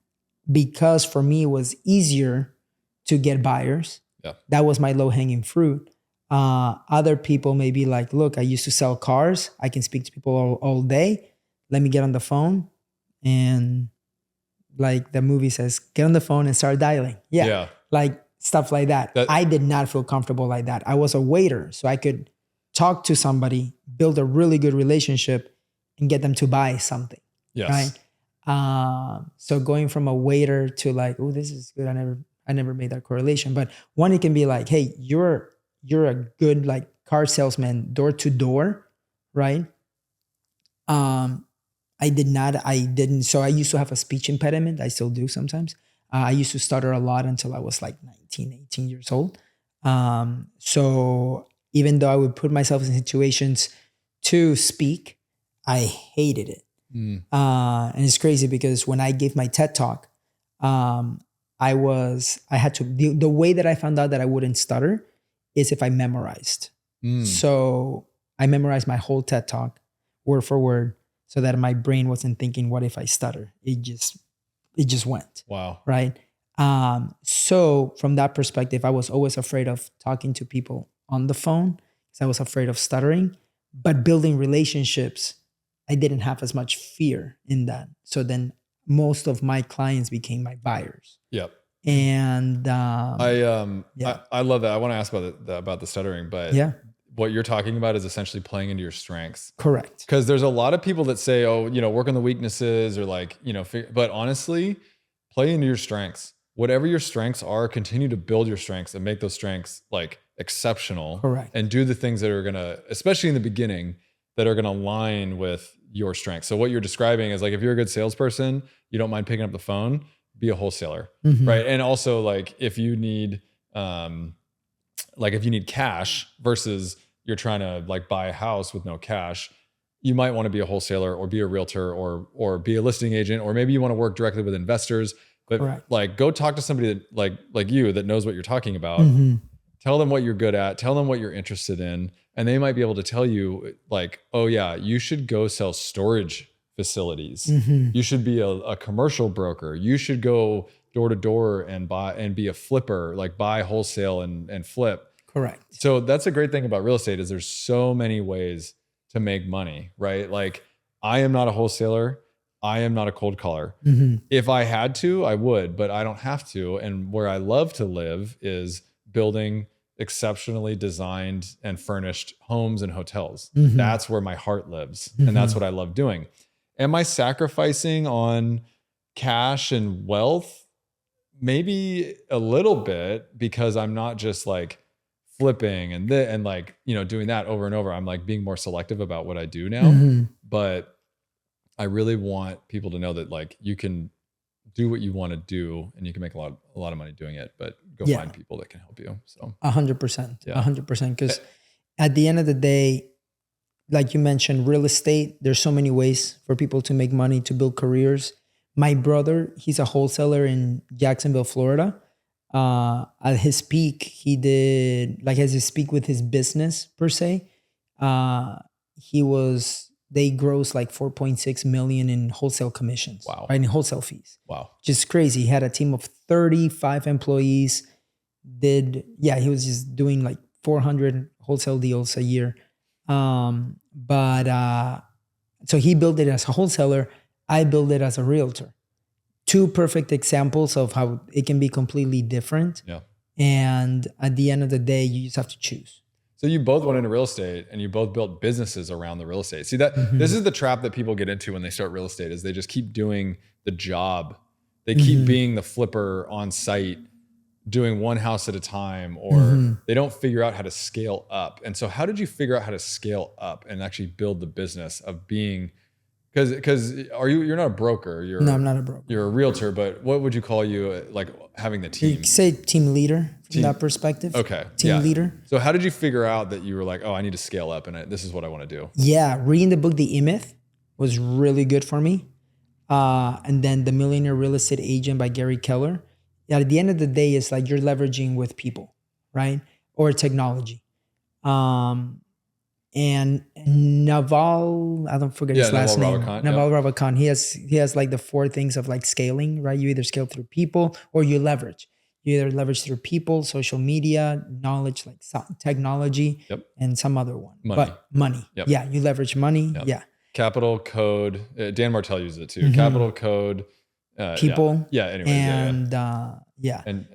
Speaker 1: because for me it was easier to get buyers, that was my low hanging fruit. Other people may be like, look, I used to sell cars. I can speak to people all day. Let me get on the phone. And like the movie says, get on the phone and start dialing. Yeah. Like stuff like that. I did not feel comfortable like that. I was a waiter, so I could talk to somebody, build a really good relationship, and get them to buy something.
Speaker 2: Yes.
Speaker 1: Right. So going from a waiter to like, oh, this is good. I never made that correlation. But one, it can be like, hey, you're a good like car salesman, door to door, right? I didn't. So I used to have a speech impediment. I still do sometimes. I used to stutter a lot until I was like 19, 18 years old. So even though I would put myself in situations to speak, I hated it. And it's crazy because when I gave my TED talk, the way that I found out that I wouldn't stutter is if I memorized. So I memorized my whole TED talk word for word so that my brain wasn't thinking, what if I stutter? It just went.
Speaker 2: Wow.
Speaker 1: Right. So from that perspective, I was always afraid of talking to people on the phone because I was afraid of stuttering, but building relationships, I didn't have as much fear in that. So then most of my clients became my buyers.
Speaker 2: Yep.
Speaker 1: And
Speaker 2: I love that. I want to ask about the stuttering, but what you're talking about is essentially playing into your strengths.
Speaker 1: Correct.
Speaker 2: Because there's a lot of people that say, oh, work on the weaknesses or like, but honestly, play into your strengths. Whatever your strengths are, continue to build your strengths and make those strengths like exceptional.
Speaker 1: Correct. And
Speaker 2: do the things that are going to, especially in the beginning, that are going to align with your strengths. So what you're describing is like, if you're a good salesperson, you don't mind picking up the phone, be a wholesaler. Right. And also like if you need cash versus you're trying to like buy a house with no cash, you might want to be a wholesaler or be a realtor or be a listing agent, or maybe you want to work directly with investors, but like go talk to somebody that like you that knows what you're talking about. Tell them what you're good at, tell them what you're interested in. And they might be able to tell you like, oh yeah, you should go sell storage facilities. You should be a commercial broker. You should go door to door and buy and be a flipper, like buy wholesale and flip.
Speaker 1: Correct.
Speaker 2: So that's a great thing about real estate is there's so many ways to make money, right? Like I am not a wholesaler. I am not a cold caller. If I had to, I would, but I don't have to. And where I love to live is building exceptionally designed and furnished homes and hotels. That's where my heart lives. And that's what I love doing. Am I sacrificing on cash and wealth? Maybe a little bit, because I'm not just like flipping and like, doing that over and over. I'm like being more selective about what I do now, but I really want people to know that like you can do what you want to do and you can make a lot of money doing it, but go find people that can help you. So
Speaker 1: 100%, 100%. Because at the end of the day, like you mentioned, real estate, there's so many ways for people to make money, to build careers. My brother, he's a wholesaler in Jacksonville, Florida. At his peak, he did as his peak with his business per se. They grossed like 4.6 million in wholesale commissions.
Speaker 2: Wow.
Speaker 1: Right, in wholesale fees.
Speaker 2: Wow. Just
Speaker 1: crazy. He had a team of 35 employees. He was just doing like 400 wholesale deals a year. So he built it as a wholesaler. I built it as a realtor. Two perfect examples of how it can be completely different.
Speaker 2: Yeah.
Speaker 1: And at the end of the day, you just have to choose.
Speaker 2: So you both went into real estate and you both built businesses around the real estate. See that this is the trap that people get into when they start real estate is they just keep doing the job They keep being the flipper on site, doing one house at a time, or they don't figure out how to scale up. And so how did you figure out how to scale up and actually build the business of being, because you're not a broker.
Speaker 1: No, I'm not a broker.
Speaker 2: You're a realtor, but what would you call you, like having the team?
Speaker 1: You could say team leader from that perspective.
Speaker 2: Okay.
Speaker 1: Team leader.
Speaker 2: So how did you figure out that you were like, oh, I need to scale up and this is what I want to do?
Speaker 1: Yeah. Reading the book, The E-Myth, was really good for me. And then The Millionaire Real Estate Agent by Gary Keller. At the end of the day, it's like you're leveraging with people, right? Or technology. And Naval, I don't forget his last name. Naval Ravikant. He has like the 4 things of like scaling, right? You either scale through people or you leverage. You either leverage through people, social media, knowledge, like technology, and some other one. Money.
Speaker 2: Yep.
Speaker 1: Yeah, you leverage money. Yep. Yeah.
Speaker 2: Capital, code. Dan Martell uses it too. Capital, code,
Speaker 1: people.
Speaker 2: Yeah. Anyways,
Speaker 1: and And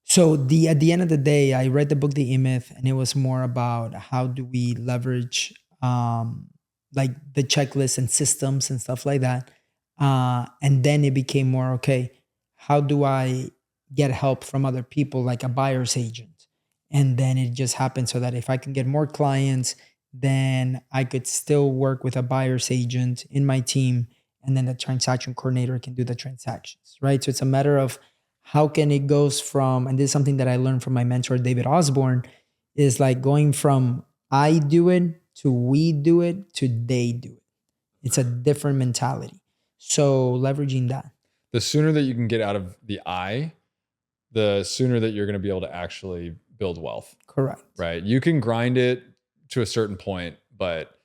Speaker 1: so at the end of the day, I read the book, The E-Myth, and it was more about how do we leverage like the checklists and systems and stuff like that. And then it became more, okay, how do I get help from other people, like a buyer's agent? And then it just happened so that if I can get more clients, then I could still work with a buyer's agent in my team. And then the transaction coordinator can do the transactions, right? So it's a matter of how can it goes from, and this is something that I learned from my mentor, David Osborne, is like going from I do it to we do it to they do it. It's a different mentality. So leveraging that.
Speaker 2: The sooner that you can get out of the I, the sooner that you're going to be able to actually build wealth.
Speaker 1: Correct.
Speaker 2: Right. You can grind it to a certain point, but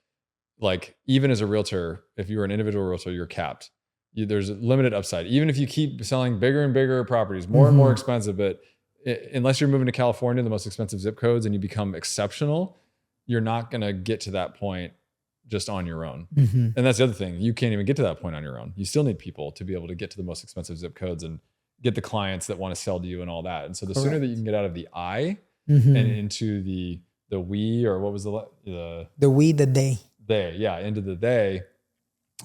Speaker 2: like even as a realtor, if you're an individual realtor, you're capped. There's a limited upside. Even if you keep selling bigger and bigger properties, more and more expensive, but unless you're moving to California, the most expensive zip codes, and you become exceptional, you're not going to get to that point just on your own. And that's the other thing. You can't even get to that point on your own. You still need people to be able to get to the most expensive zip codes and get the clients that want to sell to you and all that. And so the sooner that you can get out of the I and into the we, or what was the
Speaker 1: we, the they,
Speaker 2: into the they,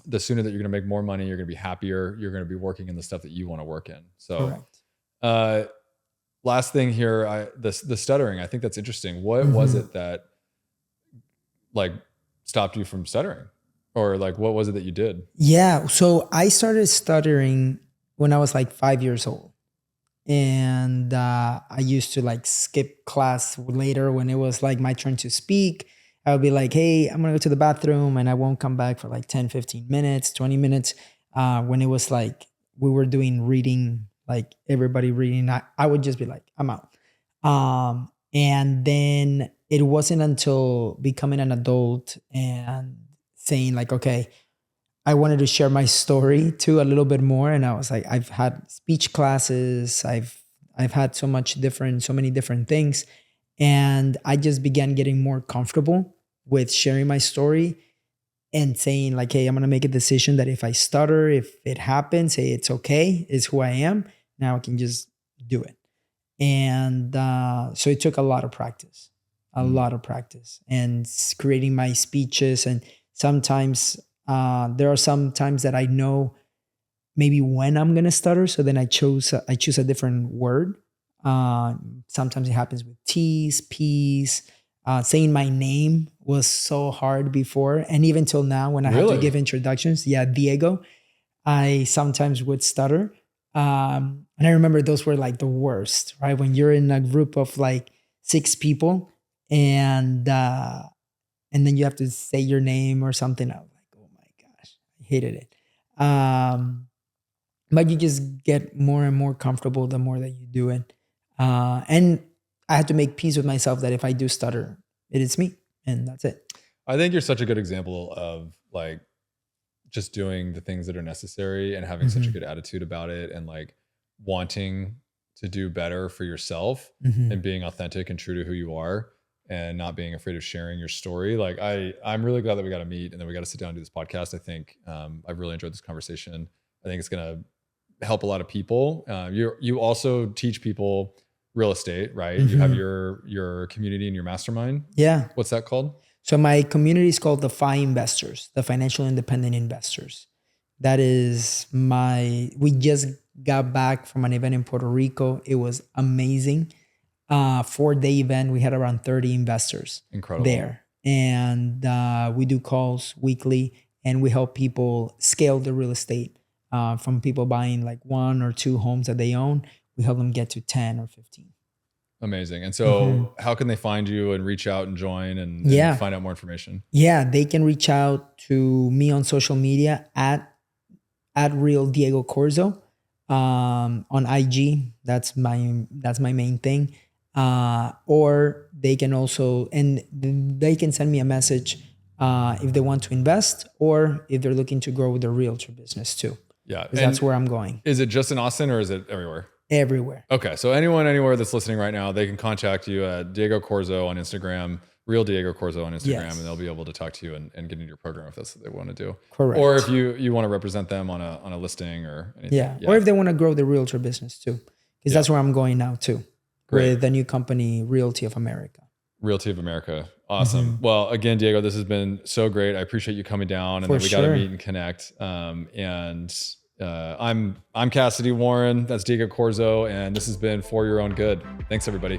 Speaker 2: the sooner that you're going to make more money, you're going to be happier. You're going to be working in the stuff that you want to work in. So, last thing here, the stuttering, I think that's interesting. What was it that like stopped you from stuttering, or like, what was it that you did?
Speaker 1: Yeah. So I started stuttering when I was like 5 years old. And I used to like skip class later when it was like my turn to speak. I would be like, hey, I'm going to go to the bathroom, and I won't come back for like 10, 15 minutes, 20 minutes. When it was like, we were doing reading, like everybody reading, I would just be like, I'm out. And then it wasn't until becoming an adult and saying like, okay, I wanted to share my story too a little bit more. And I was like, I've had speech classes. I've had so many different things. And I just began getting more comfortable with sharing my story and saying like, hey, I'm going to make a decision that if I stutter, if it happens, hey, it's okay. It's who I am. Now I can just do it. And so it took a lot of practice, and creating my speeches. And sometimes there are some times that I know maybe when I'm going to stutter. So then I choose a different word. Sometimes it happens with T's, P's. Saying my name was so hard before. And even till now, when I have to give introductions, Diego, I sometimes would stutter. And I remember those were like the worst, right? When you're in a group of like 6 people and then you have to say your name or something. I was like, oh my gosh, I hated it. But you just get more and more comfortable the more that you do it. And I had to make peace with myself that if I do stutter, it is me, and that's it.
Speaker 2: I think you're such a good example of like just doing the things that are necessary and having such a good attitude about it, and like wanting to do better for yourself and being authentic and true to who you are and not being afraid of sharing your story. Like I'm really glad that we got to meet and then we got to sit down and do this podcast. I think I've really enjoyed this conversation. I think it's going to help a lot of people. You also teach people real estate, right? You have your community and your mastermind.
Speaker 1: Yeah.
Speaker 2: What's that called?
Speaker 1: So my community is called the FI Investors, the Financial Independent Investors. That is we just got back from an event in Puerto Rico. It was amazing. 4-day event. We had around 30 investors
Speaker 2: Incredible.
Speaker 1: there. And we do calls weekly, and we help people scale the real estate from people buying like 1 or 2 homes that they own. We help them get to 10 or 15.
Speaker 2: Amazing. And so how can they find you and reach out and join and find out more information?
Speaker 1: Yeah, they can reach out to me on social media at real Diego Corzo on IG. That's my main thing. Or they can also, and they can send me a message if they want to invest or if they're looking to grow with their realtor business too.
Speaker 2: Yeah.
Speaker 1: Because that's where I'm going.
Speaker 2: Is it just in Austin or is it everywhere?
Speaker 1: Everywhere.
Speaker 2: Okay. So anyone, anywhere that's listening right now, they can contact you at Diego Corzo on Instagram, real Diego Corzo on Instagram, and they'll be able to talk to you and get into your program if that's what they want to do.
Speaker 1: Correct.
Speaker 2: Or if you want to represent them on a listing or anything.
Speaker 1: Yeah. Or if they want to grow the realtor business too. Because that's where I'm going now too. Great. With the new company, Realty of America.
Speaker 2: Realty of America. Awesome. Well, again, Diego, this has been so great. I appreciate you coming down and then we got to meet and connect. I'm Kassidy Warren. That's Diego Corzo. And this has been For Your Own Good. Thanks, everybody.